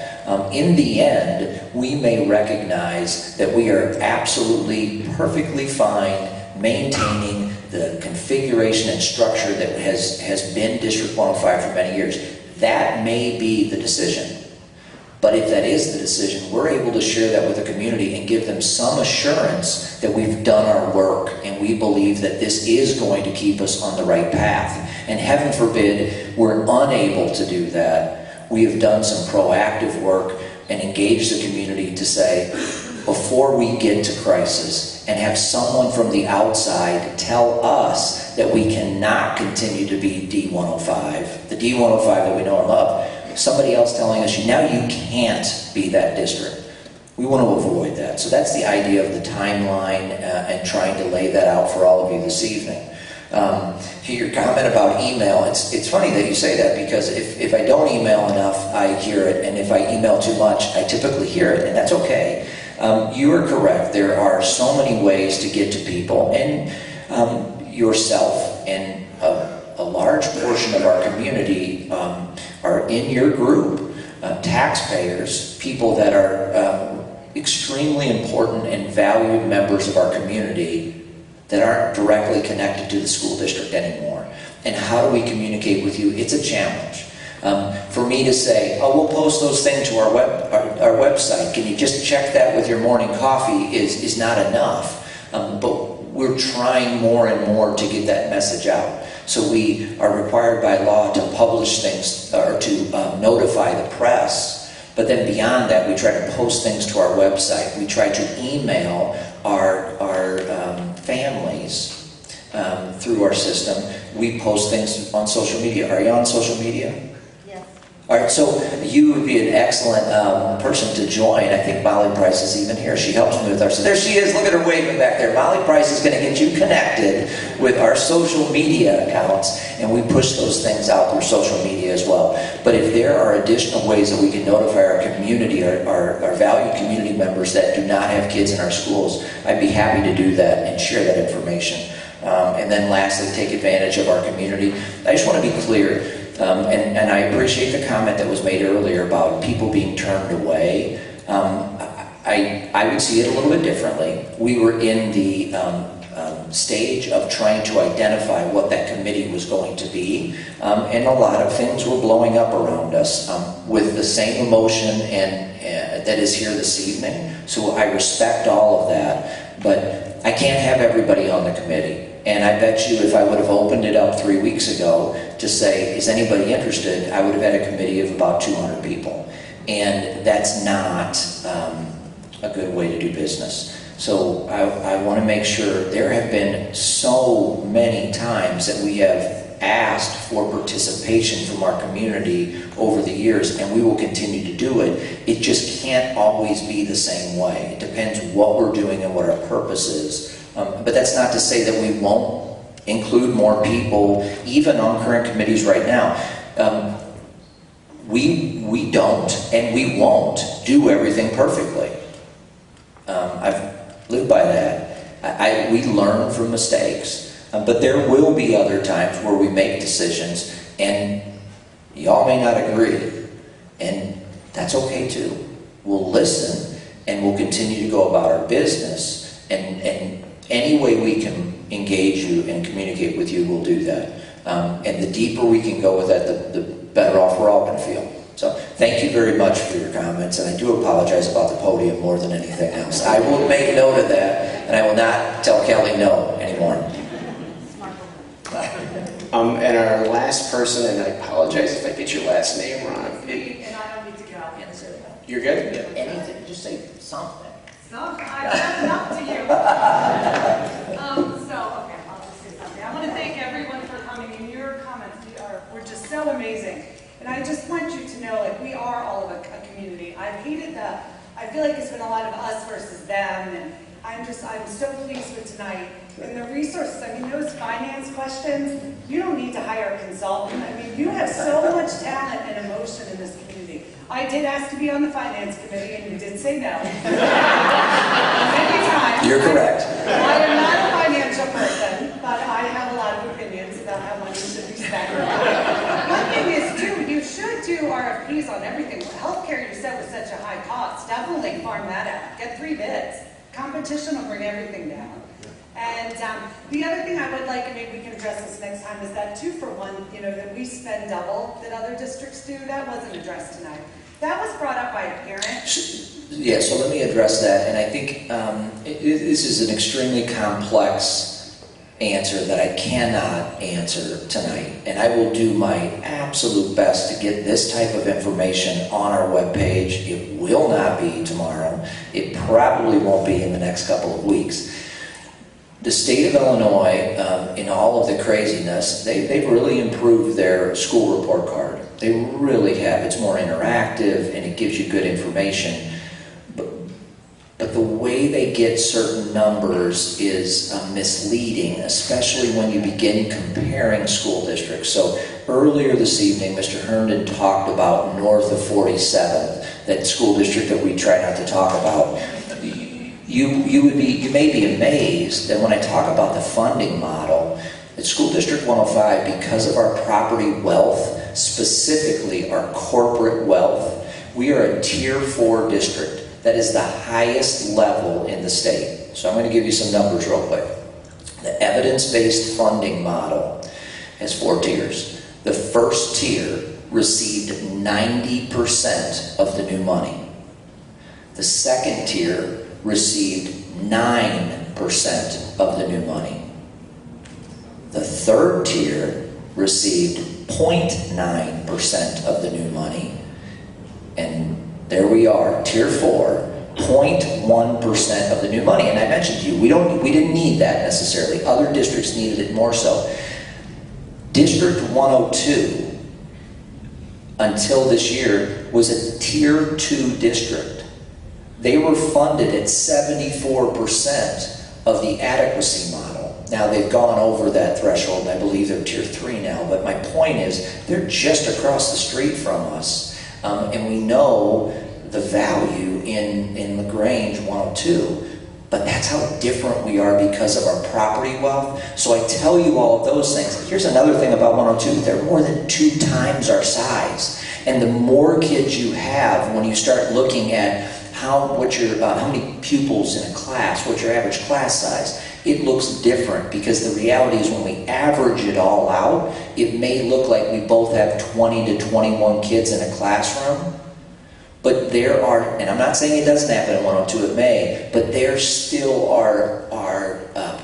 in the end, we may recognize that we are absolutely perfectly fine maintaining the configuration and structure that has been District 105 for many years. That may be the decision. But if that is the decision, we're able to share that with the community and give them some assurance that we've done our work and we believe that this is going to keep us on the right path. And heaven forbid we're unable to do that. We have done some proactive work and engaged the community to say, before we get to crisis, and have someone from the outside tell us that we cannot continue to be D105, the D105 that we know and love, somebody else telling us, now you can't be that district. We want to avoid that. So that's the idea of the timeline and trying to lay that out for all of you this evening. Your comment about email, it's funny that you say that, because if I don't email enough, I hear it, and if I email too much, I typically hear it, and that's okay. You are correct. There are so many ways to get to people, and yourself and a large portion of our community are in your group. Taxpayers, people that are extremely important and valued members of our community that aren't directly connected to the school district anymore. And how do we communicate with you? It's a challenge. For me to say, oh, we'll post those things to our website, can you just check that with your morning coffee, is not enough. But we're trying more and more to get that message out. So we are required by law to publish things, or to notify the press. But then beyond that, we try to post things to our website. We try to email our families through our system. We post things on social media. Are you on social media? Yes. All right, so you would be an excellent person to join. I think Molly Price is even here. She helps me with our... So there she is. Look at her waving back there. Molly Price is going to get you connected with our social media accounts, and we push those things out through social media as well. But if there are additional ways that we can notify our community, our valued community members that do not have kids in our schools, I'd be happy to do that and share that information. And then lastly, take advantage of our community. I just want to be clear. And I appreciate the comment that was made earlier about people being turned away. I would see it a little bit differently. We were in the stage of trying to identify what that committee was going to be, and a lot of things were blowing up around us with the same emotion and that is here this evening. So I respect all of that, but I can't have everybody on the committee. And I bet you if I would have opened it up 3 weeks ago to say, is anybody interested, I would have had a committee of about 200 people. And that's not a good way to do business. So I want to make sure. There have been so many times that we have asked for participation from our community over the years, and we will continue to do it. It just can't always be the same way. It depends what we're doing and what our purpose is. But that's not to say that we won't include more people, even on current committees right now. We don't and we won't do everything perfectly. I've lived by that. We learn from mistakes, but there will be other times where we make decisions and y'all may not agree, and that's okay too. We'll listen and we'll continue to go about our business, and any way we can engage you and communicate with you, we'll do that. And the deeper we can go with that, the better off we're all going to feel. So thank you very much for your comments, and I do apologize about the podium more than anything else. I will make note of that, and I will not tell Kelly no anymore. And our last person, and I apologize if I get your last name wrong. And I don't need to get out. You're good? Anything, just say something. That's up to you. Okay, I'll just say something. I want to thank everyone for coming, and your comments were just so amazing. And I just want you to know, like, we are all of a community. I feel like it's been a lot of us versus them, and I'm so pleased with tonight. And the resources, I mean, those finance questions, you don't need to hire a consultant. I mean, you have so much talent and emotion in this community. I did ask to be on the finance committee, and you did say no. Many times. You're correct. I am not a financial person, but I have a lot of opinions about how money should be spent. One thing is, too, you should do RFPs on everything. Healthcare, you said, was such a high cost. Definitely farm that out. Get 3 bids. Competition will bring everything down. And the other thing I would like, and maybe we can address this next time, is that 2-for-1, that we spend double that other districts do. That wasn't addressed tonight. That was brought up by a parent. Yeah, so let me address that. And I think this is an extremely complex answer that I cannot answer tonight. And I will do my absolute best to get this type of information on our webpage. It will not be tomorrow. It probably won't be in the next couple of weeks. The state of Illinois, in all of the craziness, they've really improved their school report card. They really have. It's more interactive and it gives you good information. But the way they get certain numbers is misleading, especially when you begin comparing school districts. So earlier this evening, Mr. Herndon talked about north of 47th, that school district that we try not to talk about. You may be amazed that when I talk about the funding model, at School District 105, because of our property wealth, specifically our corporate wealth, we are a Tier 4 district. That is the highest level in the state. So I'm going to give you some numbers real quick. The evidence-based funding model has 4 tiers. The first tier received 90% of the new money. The second tier received 9% of the new money. The third tier received 0.9% of the new money. And there we are, Tier 4, 0.1% of the new money. And I mentioned to you, we didn't need that necessarily. Other districts needed it more so. District 102, until this year was a Tier 2 district. They were funded at 74% of the adequacy model. Now they've gone over that threshold, and I believe they're Tier 3 now, but my point is they're just across the street from us. And we know the value in LaGrange 102. But that's how different we are because of our property wealth. So I tell you all of those things. Here's another thing about 102. They're more than 2 times our size. And the more kids you have, when you start looking at how many pupils in a class, what's your average class size, it looks different, because the reality is when we average it all out, it may look like we both have 20 to 21 kids in a classroom. But there are, and I'm not saying it doesn't happen in 102, it may, but there still are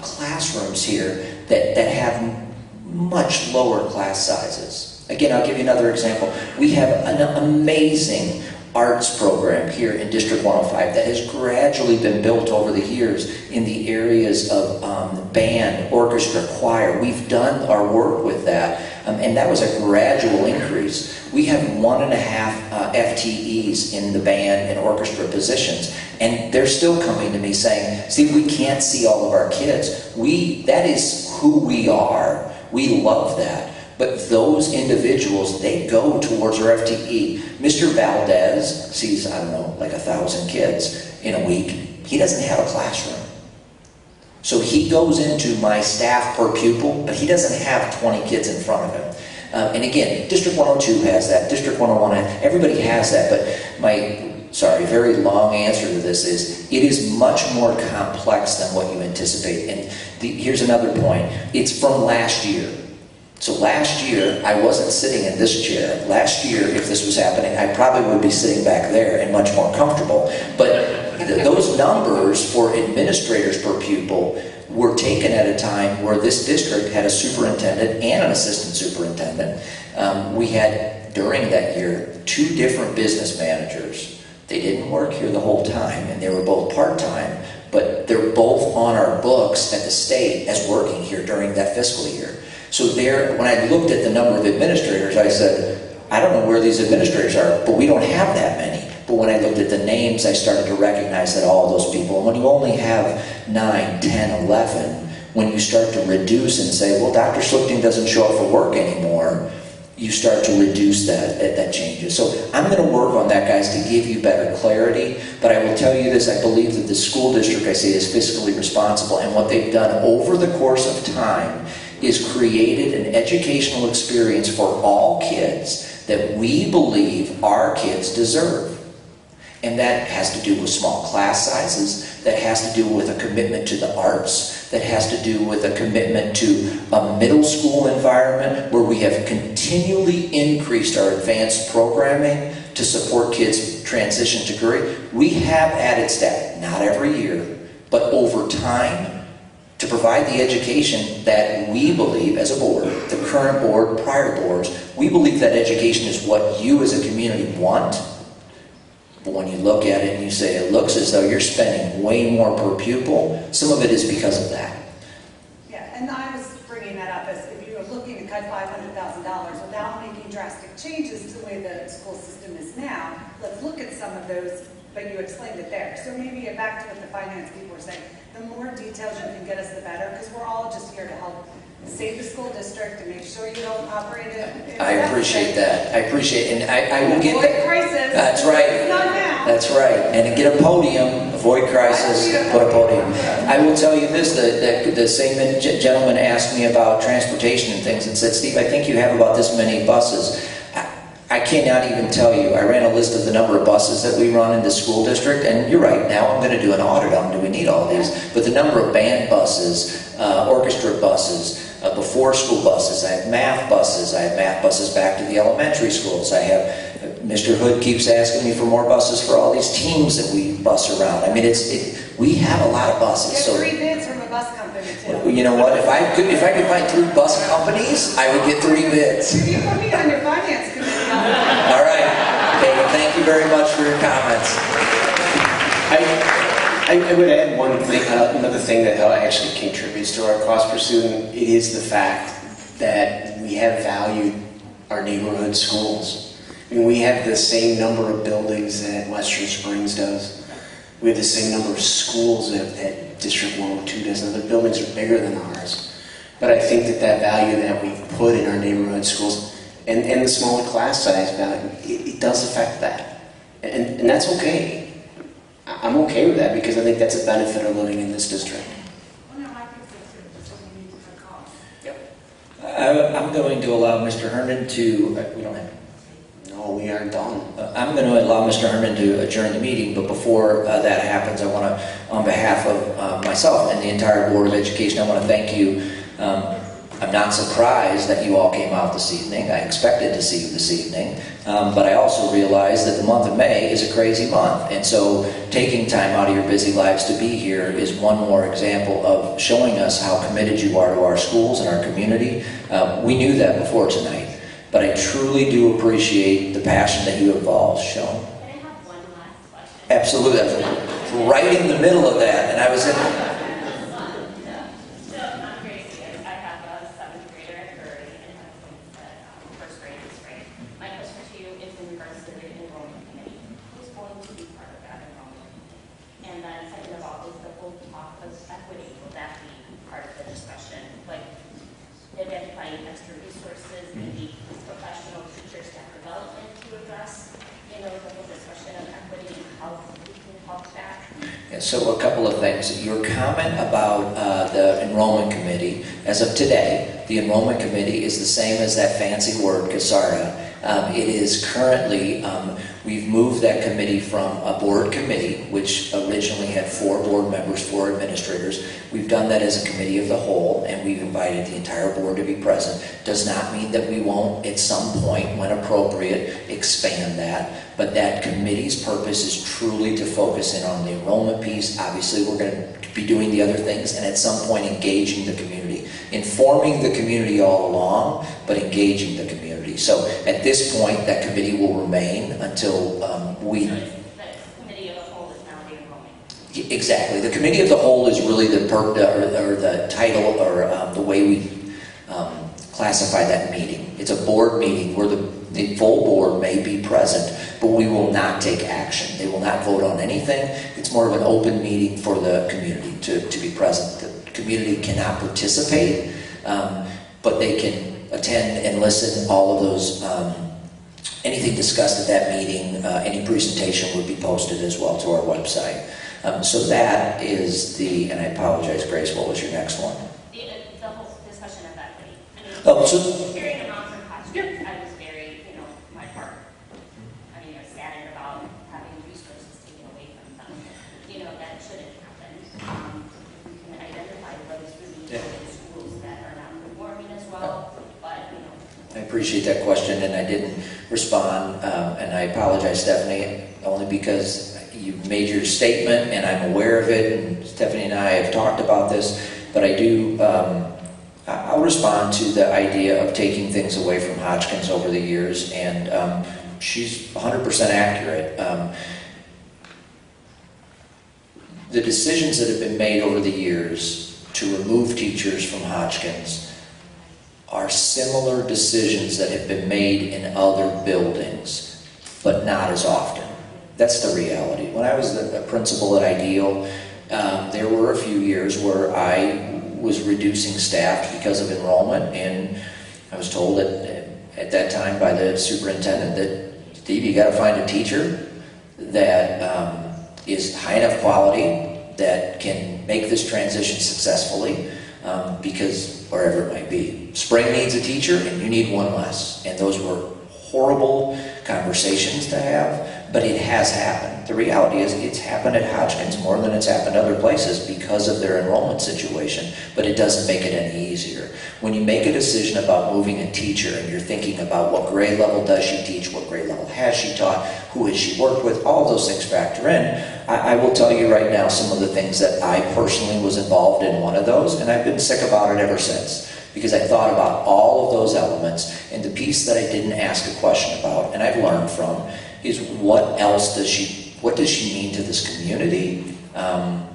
classrooms here that have much lower class sizes. Again, I'll give you another example. We have an amazing arts program here in District 105 that has gradually been built over the years in the areas of band, orchestra, choir. We've done our work with that, and that was a gradual increase. We have 1.5 FTEs in the band and orchestra positions, and they're still coming to me saying, Steve, we can't see all of our kids. That is who we are. We love that. But those individuals, they go towards our FTE. Mr. Valdez sees, I don't know, like 1,000 kids in a week. He doesn't have a classroom. So he goes into my staff per pupil, but he doesn't have 20 kids in front of him. And again, District 102 has that, District 101, everybody has that, but very long answer to this is, it is much more complex than what you anticipate. And here's another point. It's from last year. So last year, I wasn't sitting in this chair. Last year, if this was happening, I probably would be sitting back there and much more comfortable. But those numbers for administrators per pupil were taken at a time where this district had a superintendent and an assistant superintendent. We had, during that year, 2 different business managers. They didn't work here the whole time, and they were both part-time, but they're both on our books at the state as working here during that fiscal year. So when I looked at the number of administrators, I said, I don't know where these administrators are, but we don't have that many. But when I looked at the names, I started to recognize that all those people, and when you only have 9, 10, 11, when you start to reduce and say, well, Dr. Schlichting doesn't show up for work anymore, you start to reduce that changes. So I'm going to work on that, guys, to give you better clarity. But I will tell you this, I believe that the school district, I say, is fiscally responsible, and what they've done over the course of time is created an educational experience for all kids that we believe our kids deserve. And that has to do with small class sizes, that has to do with a commitment to the arts, that has to do with a commitment to a middle school environment where we have continually increased our advanced programming to support kids' transition to career. We have added staff, not every year, but over time, to provide the education that we believe as a board, the current board, prior boards, we believe that education is what you as a community want. But when you look at it and you say it looks as though you're spending way more per pupil, some of it is because of that. Yeah, and I was bringing that up as if you were looking to cut $500,000 without making drastic changes to the way the school system is now, let's look at some of those, but you explained it there. So maybe get back to what the finance people were saying. The more details you can get us, the better, because we're all just here to help save the school district and make sure you don't operate it. I appreciate that. I appreciate it. And I will get that. Avoid crisis. That's right. It's not now. That's right. And to get a podium, avoid crisis, put a podium. I will tell you this, the same gentleman asked me about transportation and things and said, Steve, I think you have about this many buses. I cannot even tell you. I ran a list of the number of buses that we run in the school district, and you're right, now I'm going to do an audit on do we need all these, but the number of band buses, orchestra buses, before school buses, I have math buses back to the elementary schools, I have, Mr. Hood keeps asking me for more buses for all these teams that we bus around. I mean, we have a lot of buses. Get 3 bids from a bus company too. You know what, if I could find 3 bus companies, I would get 3 bids. You put me on your finance committee. All right. David, thank you very much for your comments. I would add one thing, another thing that actually contributes to our cost per student. It is the fact that we have valued our neighborhood schools. I mean, we have the same number of buildings that Western Springs does. We have the same number of schools that District 102 does, and the buildings are bigger than ours. But I think that value that we put in our neighborhood schools, and the smaller class size value, it does affect that. And that's okay. I'm okay with that because I think that's a benefit of living in this district. Well, no, I think so too, that's what we need to cut costs. I'm going to allow Mr. Herman to, we don't have, No, we aren't done. I'm going to allow Mr. Herman to adjourn the meeting, but before that happens, I want to, on behalf of myself and the entire Board of Education, I want to thank you. I'm not surprised that you all came out this evening. I expected to see you this evening, but I also realize that the month of May is a crazy month, and so taking time out of your busy lives to be here is one more example of showing us how committed you are to our schools and our community. We knew that before tonight, but I truly do appreciate the passion that you have all shown. Can I have one last question? Absolutely. I was right in the middle of that, and I was in... So I'm Gracie. I have a 7th grader at Curry and have twins at first grade this spring. My question to you is in regards to the enrollment committee. Who's going to be part of that enrollment committee? And then second of all, is the whole talk of equity, will that be part of the discussion? Like identifying extra resources, maybe professional teacher staff development to address, the whole discussion of equity and how we can help that? And so a couple of things. Your comment about the enrollment committee, as of today, the enrollment committee is the same as that fancy word, CASARA. It is currently, we've moved that committee from a board committee, which originally had 4 board members, 4 administrators. We've done that as a committee of the whole, and we've invited the entire board to be present. Does not mean that we won't, at some point, when appropriate, expand that. But that committee's purpose is truly to focus in on the enrollment piece. Obviously, we're going to be doing the other things, and at some point, engaging the community. Informing the community all along, but engaging the community. So at this point, that committee will remain until we... So the committee of the whole is now the enrollment. Exactly. The committee of the whole is really the the title or the way we classify that meeting. It's a board meeting where the full board may be present, but we will not take action. They will not vote on anything. It's more of an open meeting for the community to be present. The community cannot participate, but they can attend and listen. All of those, anything discussed at that meeting, any presentation would be posted as well to our website. So that is the, and I apologize, Grace, what was your next one? The whole discussion of equity. I mean, Oh, so hearing them out from Hotchkiss, I was very, my heart, I mean, I was saddened about having resources taken away from them. That shouldn't happen. If we can identify those really good schools that are not performing as well, but, I appreciate that question, and I didn't respond, and I apologize, Stephanie, only because you made your statement, and I'm aware of it, and Stephanie and I have talked about this, but I do, I'll respond to the idea of taking things away from Hotchkiss over the years, and she's 100% accurate. The decisions that have been made over the years to remove teachers from Hotchkiss are similar decisions that have been made in other buildings, but not as often. That's the reality. When I was the principal at Ideal, there were a few years where I was reducing staff because of enrollment, and I was told at that time by the superintendent that, Steve, you got to find a teacher that is high enough quality that can make this transition successfully, because wherever it might be. Spring needs a teacher, and you need one less. And those were horrible conversations to have, but it has happened. The reality is it's happened at Hotchkiss more than it's happened other places because of their enrollment situation, but it doesn't make it any easier. When you make a decision about moving a teacher and you're thinking about what grade level does she teach, what grade level has she taught, who has she worked with, all those things factor in. I will tell you right now some of the things that I personally was involved in one of those, and I've been sick about it ever since, because I thought about all of those elements, and the piece that I didn't ask a question about, and I've learned from, is what does she mean to this community? And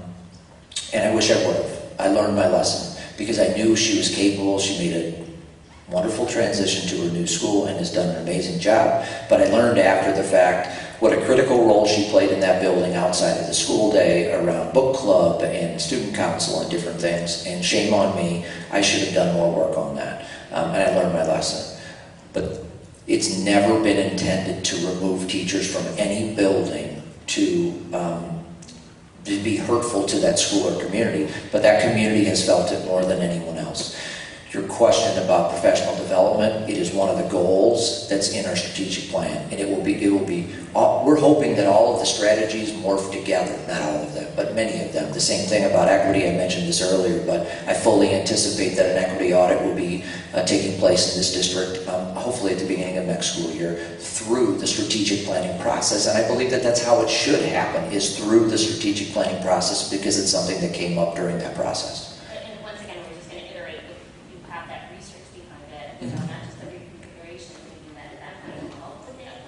I wish I would have. I learned my lesson, because I knew she was capable. She made a wonderful transition to her new school and has done an amazing job. But I learned after the fact what a critical role she played in that building outside of the school day around book club and student council and different things. And shame on me, I should have done more work on that. And I learned my lesson. But it's never been intended to remove teachers from any building to be hurtful to that school or community, but that community has felt it more than anyone else. Your question about professional development, it is one of the goals that's in our strategic plan, and it will be, we're hoping that all of the strategies morph together, not all of them, but many of them. The same thing about equity, I mentioned this earlier, but I fully anticipate that an equity audit will be taking place in this district, hopefully at the beginning of next school year, through the strategic planning process, and I believe that that's how it should happen, is through the strategic planning process, because it's something that came up during that process.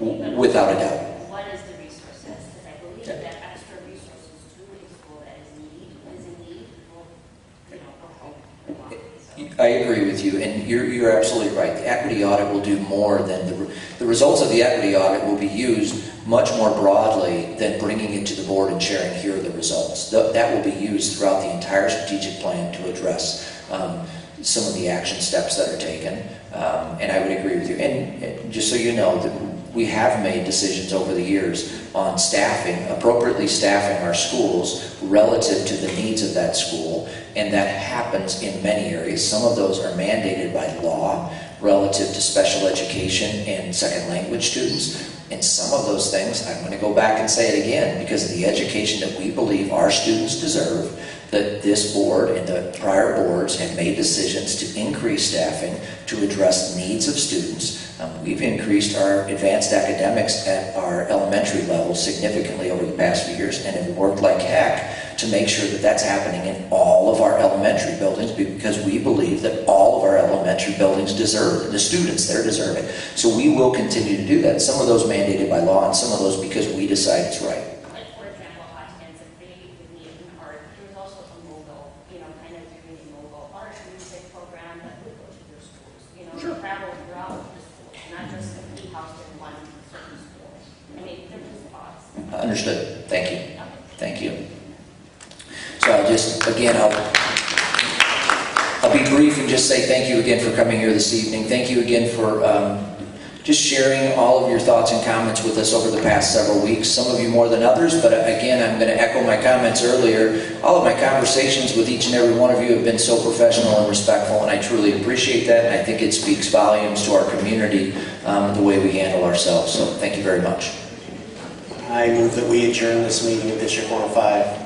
Without a doubt. What is the resources? Because I believe that extra resources to a school that is in need will help. I agree with you, and you're absolutely right. The equity audit will do more than the results of the equity audit will be used much more broadly than bringing it to the board and sharing here are the results. That will be used throughout the entire strategic plan to address some of the action steps that are taken, and I would agree with you. And just so you know, that we have made decisions over the years on staffing, appropriately staffing our schools relative to the needs of that school, and that happens in many areas. Some of those are mandated by law relative to special education and second language students. And some of those things, I'm going to go back and say it again, because of the education that we believe our students deserve, that this board and the prior boards have made decisions to increase staffing to address needs of students. We've increased our advanced academics at our elementary level significantly over the past few years, and have worked like heck to make sure that that's happening in all of our elementary buildings, because we believe that all of our elementary buildings deserve it. The students there deserve it. So we will continue to do that. Some of those mandated by law, and some of those because we decide it's right. Like, for example, Hopkins, if they would need an art, there was also a mobile, kind of doing a mobile art music program that would go to their schools, Sure. travel throughout the schools, not just be housed in one certain school. I mean, they're just thoughts. Understood. Thank you. Thank you. So I'll just, again, I'll be brief and just say thank you again for coming here this evening. Thank you again for just sharing all of your thoughts and comments with us over the past several weeks. Some of you more than others, but again, I'm going to echo my comments earlier. All of my conversations with each and every one of you have been so professional and respectful, and I truly appreciate that, and I think it speaks volumes to our community, the way we handle ourselves. So thank you very much. I move that we adjourn this meeting of District 105.